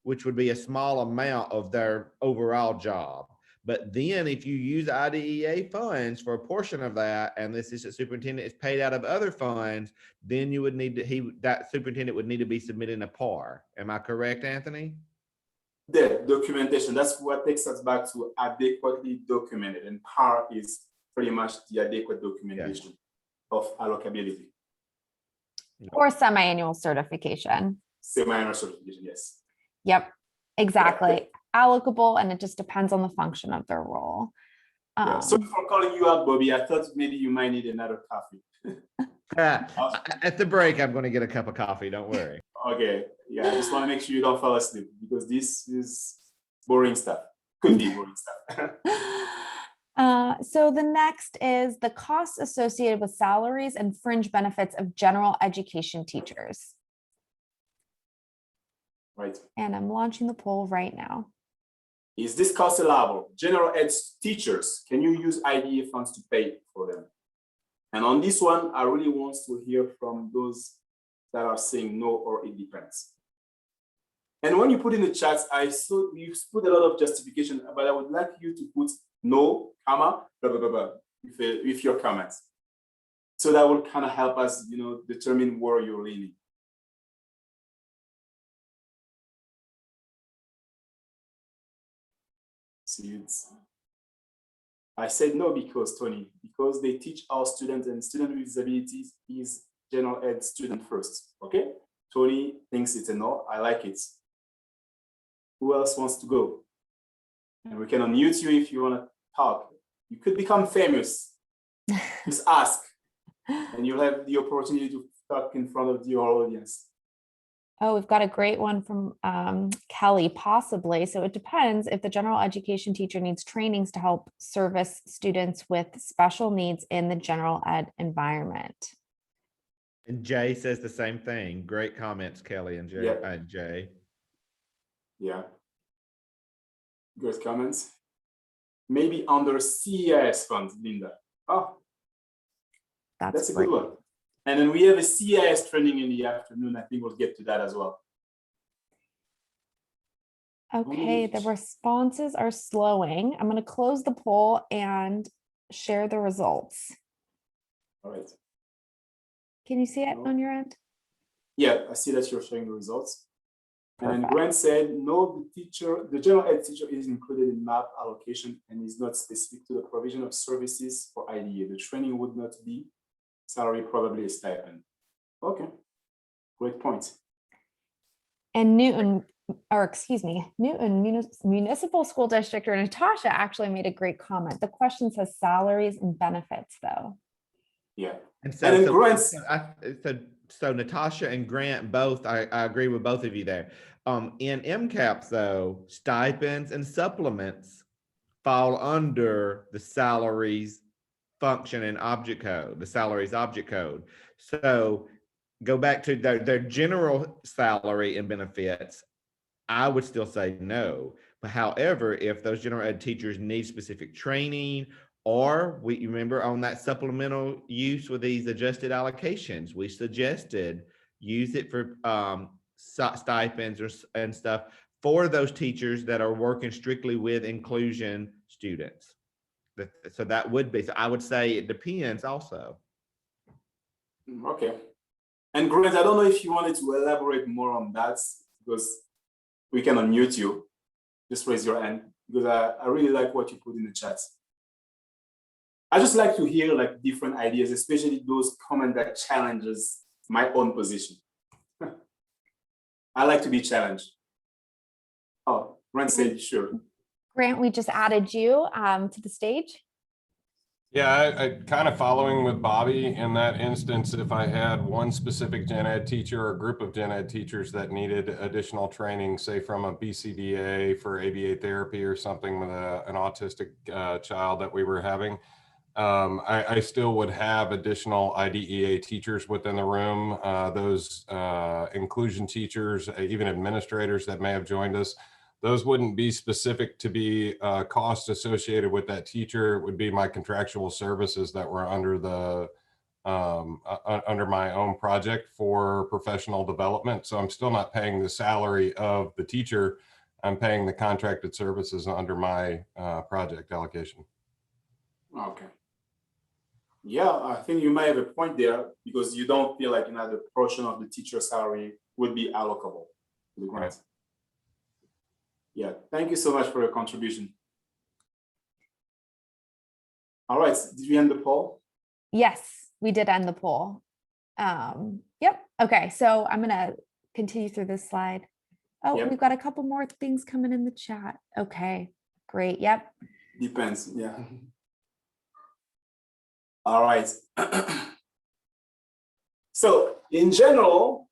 which would be a small amount of their overall job. But then if you use IDEA funds for a portion of that, and the assistant superintendent is paid out of other funds, then you would need to, that superintendent would need to be submitting a PAR. Am I correct, Anthony? The documentation, that's what takes us back to adequately documented, and PAR is pretty much the adequate documentation of allocability. Or semi-annual certification. Semi-annual certification, yes. Yep, exactly. Allocable, and it just depends on the function of their role. Yeah. Sorry for calling you out, Bobby. I thought maybe you might need another coffee. At the break, I'm going to get a cup of coffee. Don't worry. Okay. Yeah, I just want to make sure you don't fall asleep, because this is boring stuff. Could be boring stuff. So the next is the costs associated with salaries and fringe benefits of general education teachers. Right. And I'm launching the poll right now. Is this cost allowable? General ed teachers, can you use IDEA funds to pay for them? And on this one, I really want to hear from those that are saying no or it depends. And when you put in the chats, I saw you put a lot of justification, but I would like you to put no, comma, blah, blah, blah, blah, with your comments. So that will kind of help us, determine where you're leaning. See, I said no because, Tony, because they teach our students, and student with disabilities is general ed student first, okay? Tony thinks it's a no, I like it. Who else wants to go? And we can unmute you if you want to talk. You could become famous. Just ask, and you'll have the opportunity to talk in front of your audience. Oh, we've got a great one from Kelly, possibly. So it depends if the general education teacher needs trainings to help service students with special needs in the general ed environment. And Jay says the same thing. Great comments, Kelly and Jay. Yeah. Jay. Yeah. Good comments. Maybe under CIS funds, Linda. Oh, that's a great. good one. And then we have a CIS training in the afternoon. I think we'll get to that as well. Okay, the responses are slowing. I'm going to close the poll and share the results. All right. Can you see it on your end? Yeah, I see that you're showing the results. And Perfect. Grant said, no, the general ed teacher is included in MAP allocation and is not specific to the provision of services for IDEA. The training would not be salary, probably a stipend. Okay, great point. And Newton Municipal School District, or Natasha, actually made a great comment. The question says salaries and benefits, though. Yeah. And then so, Grant's, so Natasha and Grant both, I agree with both of you there. In MCAP though, stipends and supplements fall under the salaries function and object code, the salaries object code. So go back to their general salary and benefits, I would still say no. But however, if those general ed teachers need specific training, or you remember on that supplemental use with these adjusted allocations, we suggested use it for stipends and stuff for those teachers that are working strictly with inclusion students. So that would be, so I would say it depends also. okay. And Grant, I don't know if you wanted to elaborate more on that, because we can unmute you. Just raise your hand, because I really like what you put in the chat. I just like to hear like different ideas, especially those comments that challenges my own position. I like to be challenged. Oh, Grant said sure. Grant, we just added you to the stage. Yeah, I kind of following with Bobby in that instance, if I had one specific gen ed teacher or group of gen ed teachers that needed additional training, say from a BCBA for ABA therapy or something with an autistic child that we were having, I still would have additional IDEA teachers within the room, those inclusion teachers, even administrators that may have joined us. Those wouldn't be specific to be cost associated with that teacher. It would be my contractual services that were under the under my own project for professional development. So I'm still not paying the salary of the teacher. I'm paying the contracted services under my project allocation. Okay. Yeah, I think you might have a point there because you don't feel like another portion of the teacher salary would be allocable to the grant. Right. Yeah, thank you so much for your contribution. All right, did you end the poll? Yes, we did end the poll. Yep. Okay. So I'm going to continue through this slide. Oh, Yep. we've got a couple more things coming in the chat. Okay, great. Yep. Depends, yeah. All right. So in general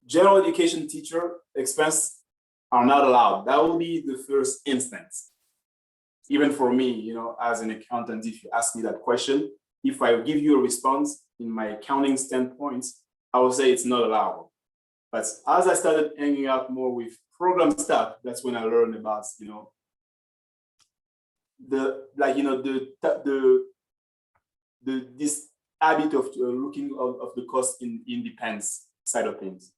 education teacher expense are not allowed. That will be the first instance. Even for me, you know, as an accountant, if you ask me that question, if I give you a response in my accounting standpoint, I will say it's not allowable. But as I started hanging out more with program staff, that's when I learned about, you know, this habit of looking of the cost in depends side of things.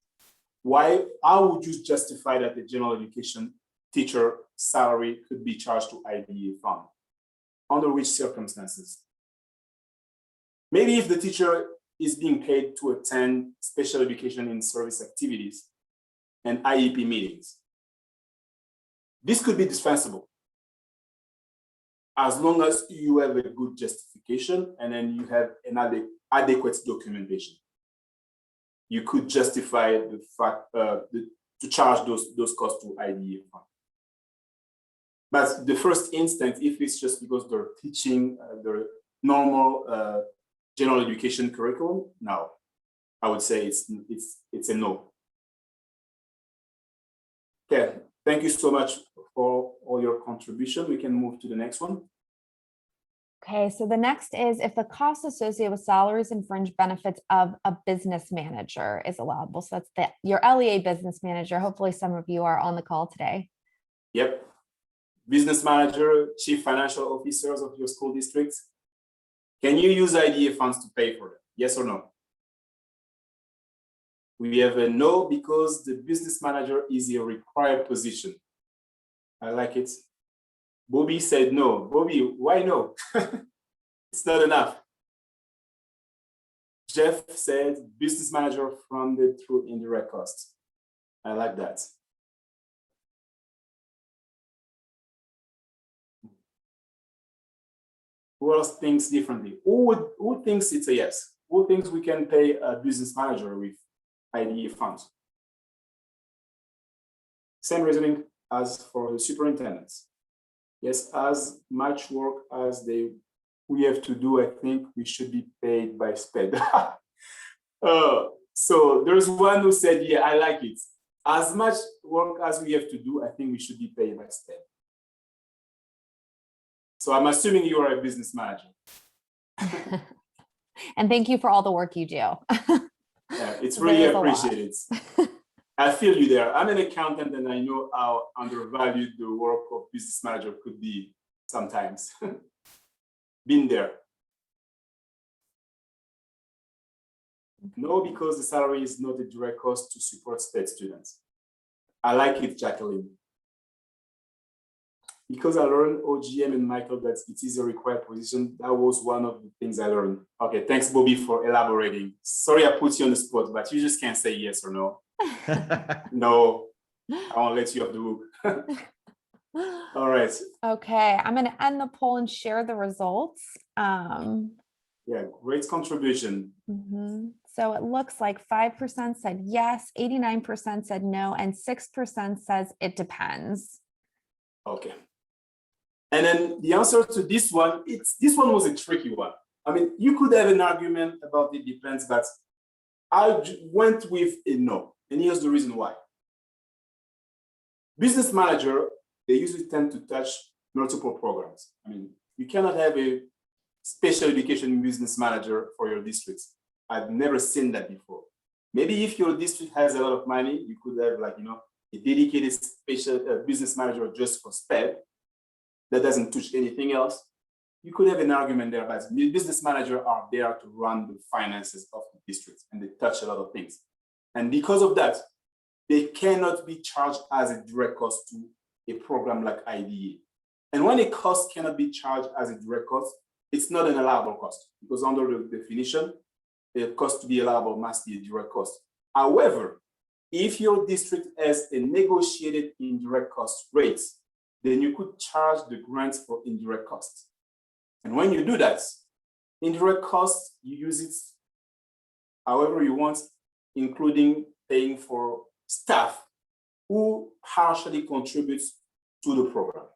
How would you justify that the general education teacher salary could be charged to IDEA fund? Under which circumstances? Maybe if the teacher is being paid to attend special education in service activities and IEP meetings. This could be dispensable as long as you have a good justification and then you have an adequate documentation. You could justify the fact to charge those costs to IDEA fund. But the first instance, if it's just because they're teaching the normal general education curriculum, no, I would say it's a no. Okay, thank you so much for all your contribution. We can move to the next one. Okay, so the next is if the cost associated with salaries and fringe benefits of a business manager is allowable. So that's your LEA business manager. Hopefully some of you are on the call today. Yep. Business manager, chief financial officers of your school districts. Can you use IDEA funds to pay for them? Yes or no? We have a no because the business manager is a required position. I like it. Bobby said no. Bobby, why no? It's not enough. Jeff said business manager funded through indirect costs. I like that. Who else thinks differently? Who thinks it's a yes? Who thinks we can pay a business manager with IDEA funds? Same reasoning as for the superintendents. Yes, as much work as we have to do, I think we should be paid by SPED. So there's one who said, yeah, I like it. As much work as we have to do, I think we should be paid by SPED. So I'm assuming you are a business manager. And thank you for all the work you do. Yeah, it's really appreciated. I feel you there. I'm an accountant and I know how undervalued the work of business manager could be sometimes. Been there. No, because the salary is not a direct cost to support SPED students. I like it, Jacqueline. Because I learned OGM and Michael that it is a required position. That was one of the things I learned. Okay, thanks, Bobby, for elaborating. Sorry I put you on the spot, but you just can't say yes or no. No, I won't let you off the hook. All right. Okay, I'm going to end the poll and share the results. Yeah, great contribution. So it looks like 5% said yes, 89% said no, and 6% says it depends. Okay. And then the answer to this one, this one was a tricky one. I mean, you could have an argument about it depends, but I went with a no. And here's the reason why. Business manager, they usually tend to touch multiple programs. I mean, you cannot have a special education business manager for your district. I've never seen that before. Maybe if your district has a lot of money, you could have like, a dedicated special business manager just for SPED that doesn't touch anything else. You could have an argument there, but the business managers are there to run the finances of the district and they touch a lot of things. And because of that, they cannot be charged as a direct cost to a program like IDE. And when a cost cannot be charged as a direct cost, it's not an allowable cost because under the definition, the cost to be allowable must be a direct cost. However, if your district has a negotiated indirect cost rates, then you could charge the grants for indirect costs. And when you do that, indirect costs, you use it however you want, including paying for staff who partially contributes to the program.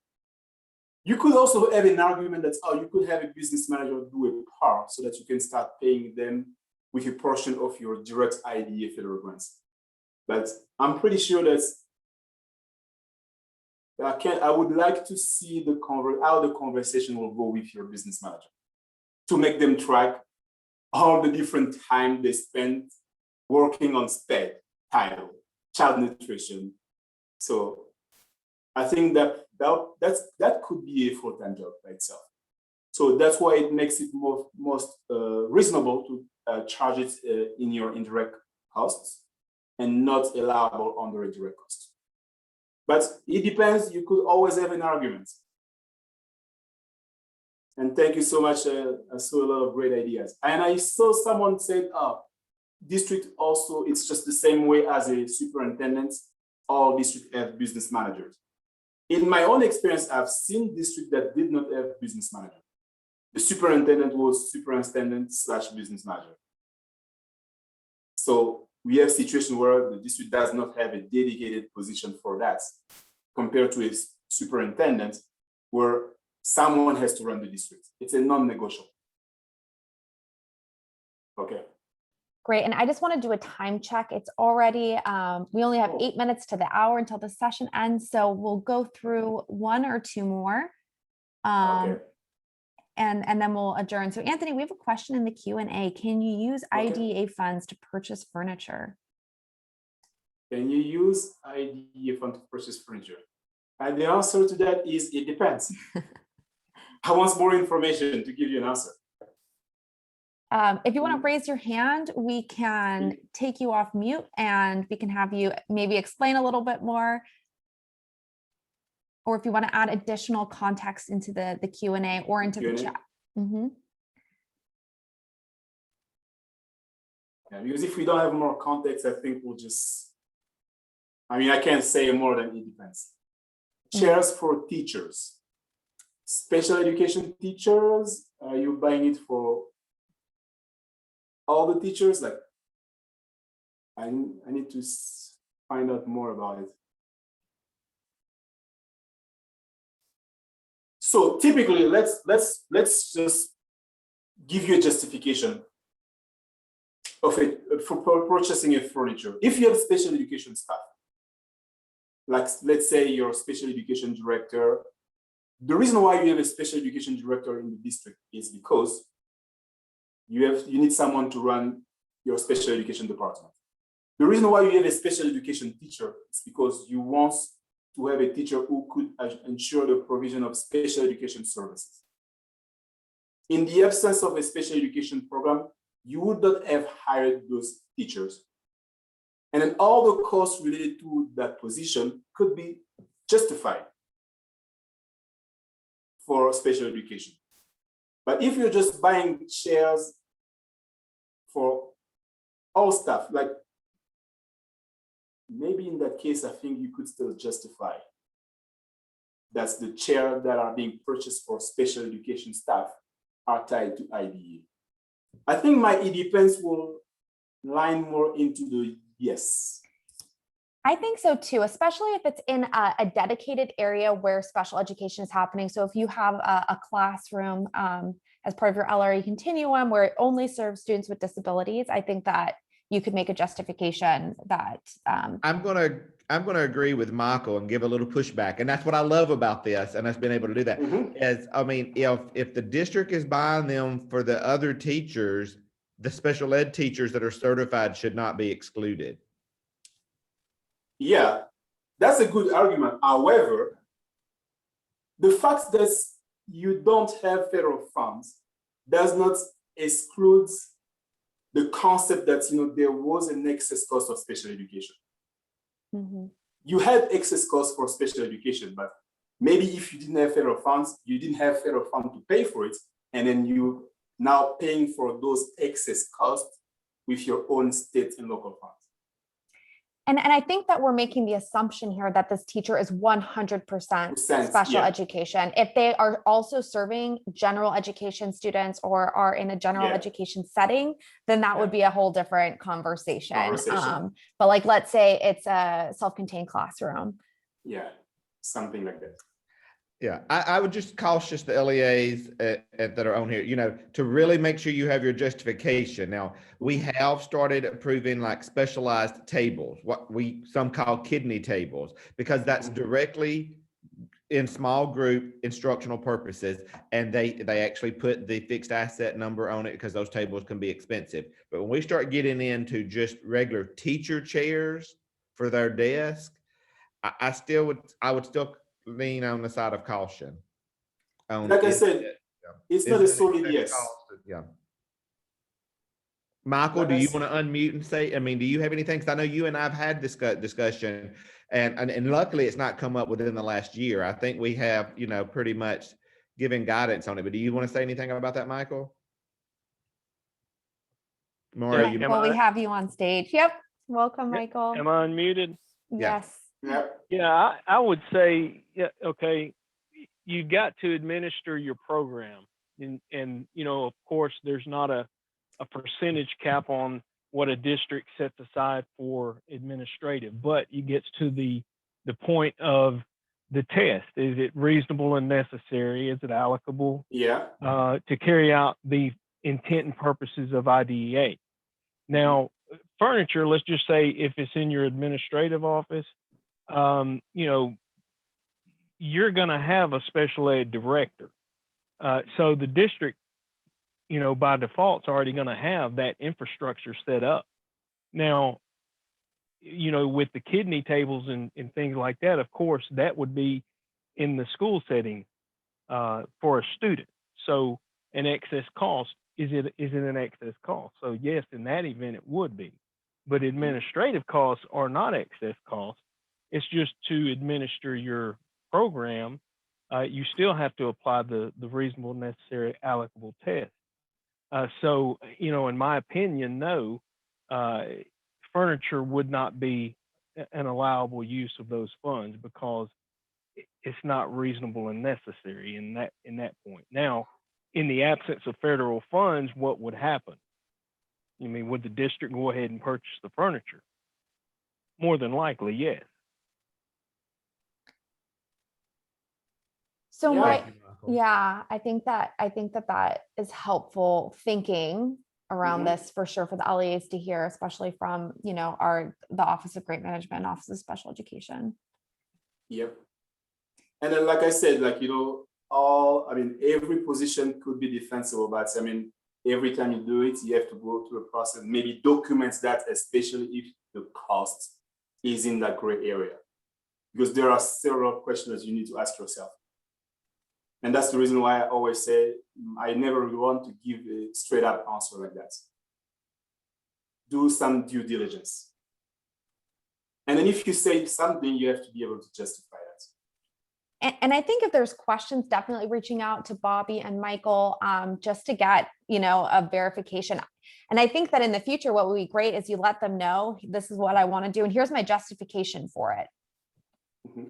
You could also have an argument that, you could have a business manager do a part so that you can start paying them with a portion of your direct IDA federal grants. But I'm pretty sure that I would like to see how the conversation will go with your business manager to make them track all the different time they spend working on SPED, title, child nutrition. So I think that could be a full-time job by itself. So that's why it makes it most reasonable to charge it in your indirect costs and not allowable under a direct cost. But it depends, you could always have an argument. And thank you so much. I saw a lot of great ideas. And I saw someone said, district also, it's just the same way as a superintendent, all districts have business managers. In my own experience, I've seen districts that did not have business manager. The superintendent was superintendent/business manager. So we have situations where the district does not have a dedicated position for that, compared to a superintendent where someone has to run the district. It's a non-negotiable. Okay. Great. And I just want to do a time check. It's already, we only have 8 minutes to the hour until the session ends. So we'll go through one or two more. Okay. And then we'll adjourn. So Anthony, we have a question in the Q&A. Can you use IDA funds to purchase furniture? Can you use IDA fund to purchase furniture? And the answer to that is it depends. I want more information to give you an answer. If you want to raise your hand, we can take you off mute and we can have you maybe explain a little bit more. Or if you want to add additional context into the Q&A or into the chat. Mm-hmm. Yeah, because if we don't have more context, I think we'll just, I can't say more than it depends. Chairs for teachers. Special education teachers, are you buying it for all the teachers? Like, I need to find out more about it. So typically, let's just give you a justification of it for purchasing a furniture. If you have special education staff, like let's say you're a special education director, the reason why you have a special education director in the district is because you need someone to run your special education department. The reason why you have a special education teacher is because you want to have a teacher who could ensure the provision of special education services. In the absence of a special education program, you would not have hired those teachers. And then all the costs related to that position could be justified for special education. But if you're just buying chairs for all staff, like maybe in that case, I think you could still justify that's the chair that are being purchased for special education staff are tied to IDE. I think my it depends will line more into the yes. I think so too, especially if it's in a dedicated area where special education is happening. So if you have a classroom as part of your LRE continuum where it only serves students with disabilities, I think that you could make a justification that I'm gonna agree with Michael and give a little pushback, and that's what I love about this, and us being able to do that. Mhm. Is I mean, if the district is buying them for the other teachers, the special ed teachers that are certified should not be excluded. Yeah, that's a good argument. However, the fact that you don't have federal funds does not exclude the concept that there was an excess cost of special education. Mhm. You had excess costs for special education, but maybe if you didn't have federal funds, you didn't have federal funds to pay for it, and then you now paying for those excess costs with your own state and local funds. And I think that we're making the assumption here that this teacher is 100% special yeah. education. If they are also serving general education students or are in a general Yeah. education setting, then that would Yeah. be a whole different conversation. But like, let's say it's a self-contained classroom. Yeah, something like that. Yeah, I would just cautious the LEAs that are on here, to really make sure you have your justification. Now, we have started approving like specialized tables, what some call kidney tables, because that's directly in small group instructional purposes, and they actually put the fixed asset number on it because those tables can be expensive. But when we start getting into just regular teacher chairs for their desk, I would still lean on the side of caution. Like I said, it's not a solid yes. Yeah. Michael, do you want to unmute and say, do you have anything? Because I know you and I've had this discussion, and luckily it's not come up within the last year. I think we have, pretty much given guidance on it. But do you want to say anything about that, Michael? Maura, Yeah, well, we have you on stage. Yep. Welcome, Michael. Am I unmuted? Yes. Yeah. I would say, okay, you got to administer your program. And of course, there's not a percentage cap on what a district sets aside for administrative, but you get to the point of the test. Is it reasonable and necessary? Is it allocable? Yeah. To carry out the intent and purposes of IDEA. Now, furniture, let's just say if it's in your administrative office, you're going to have a special ed director. So the district, by default, is already going to have that infrastructure set up. Now, with the kidney tables and things like that, of course, that would be in the school setting for a student. So an excess cost, is it an excess cost? So yes, in that event, it would be. But administrative costs are not excess costs. It's just to administer your program. You still have to apply the reasonable, necessary, allocable test. So, in my opinion, no, furniture would not be an allowable use of those funds because it's not reasonable and necessary in that point. Now, in the absence of federal funds, what would happen? Would the district go ahead and purchase the furniture? More than likely, yes. So Yeah. I think that is helpful thinking around this for sure for the LEAs to hear, especially from, the Office of Grant Management, Office of Special Education. Yep. And then, like I said, every position could be defensible, but every time you do it, you have to go through a process, maybe documents that, especially if the cost is in that gray area, because there are several questions you need to ask yourself. And that's the reason why I always say I never want to give a straight up answer like that. Do some due diligence. And then if you say something, you have to be able to justify that. And I think if there's questions, definitely reaching out to Bobby and Michael just to get, a verification. And I think that in the future, what would be great is you let them know, this is what I want to do. And here's my justification for it.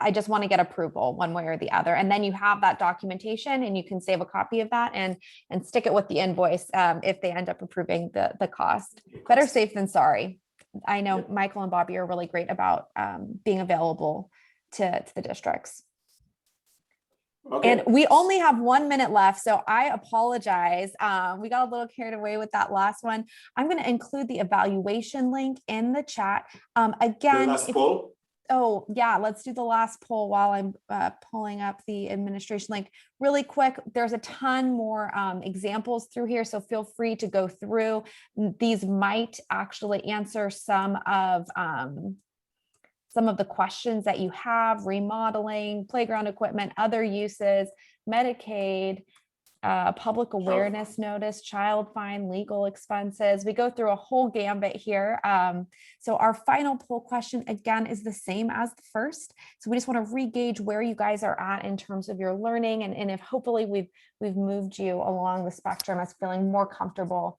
I just want to get approval one way or the other. And then you have that documentation and you can save a copy of that and stick it with the invoice if they end up approving the cost. Better safe than sorry. I know Yep. Michael and Bobby are really great about being available to the districts. Okay. And we only have 1 minute left, so I apologize. We got a little carried away with that last one. I'm going to include the evaluation link in the chat. The Again, last poll. oh yeah, let's do the last poll while I'm pulling up the administration link really quick. There's a ton more examples through here, so feel free to go through. These might actually answer some of the questions that you have: remodeling, playground equipment, other uses, Medicaid, public awareness notice, child fine, legal expenses. We go through a whole gambit here. So our final poll question, again, is the same as the first. So we just want to re-gauge where you guys are at in terms of your learning, and if hopefully we've moved you along the spectrum as feeling more comfortable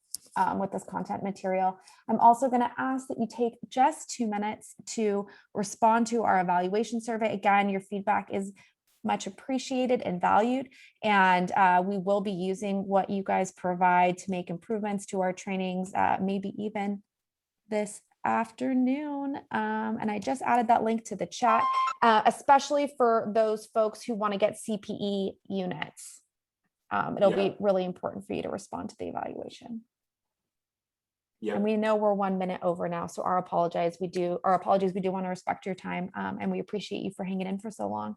with this content material. I'm also going to ask that you take just 2 minutes to respond to our evaluation survey. Again, your feedback is much appreciated and valued, and we will be using what you guys provide to make improvements to our trainings, maybe even this afternoon. And I just added that link to the chat, especially for those folks who want to get CPE units. It'll be really important for you to respond to the evaluation. Yeah. And we know we're 1 minute over now, so our apologies. We do want to respect your time, and we appreciate you for hanging in for so long.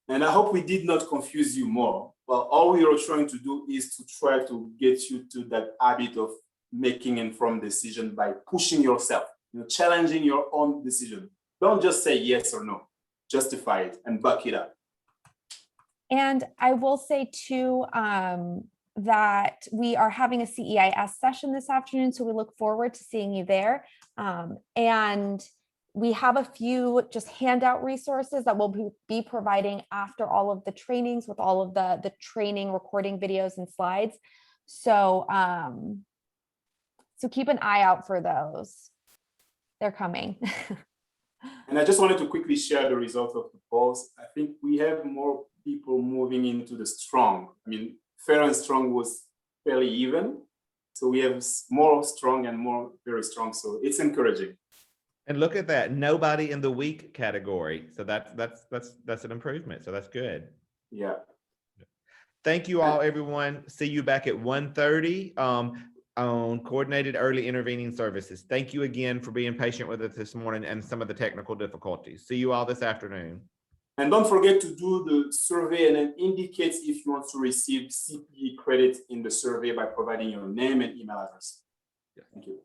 And I hope we did not confuse you more. Well, all we are trying to do is to try to get you to that habit of making informed decision by pushing yourself, challenging your own decision. Don't just say yes or no, justify it and back it up. And I will say too, that we are having a CEIS session this afternoon, so we look forward to seeing you there. And we have a few just handout resources that we'll be providing after all of the trainings, with all of the training recording videos and slides. So, so keep an eye out for those. They're coming. And I just wanted to quickly share the results of the polls. I think we have more people moving into the strong. I mean, fair and strong was fairly even. So we have more strong and more very strong. So it's encouraging. And look at that, nobody in the weak category. So that's an improvement. So that's good. Yeah. Thank you all, everyone. See you back at 1:30 on coordinated early intervening services. Thank you again for being patient with us this morning and some of the technical difficulties. See you all this afternoon. And don't forget to do the survey and then indicate if you want to receive CPE credit in the survey by providing your name and email address. Thank you.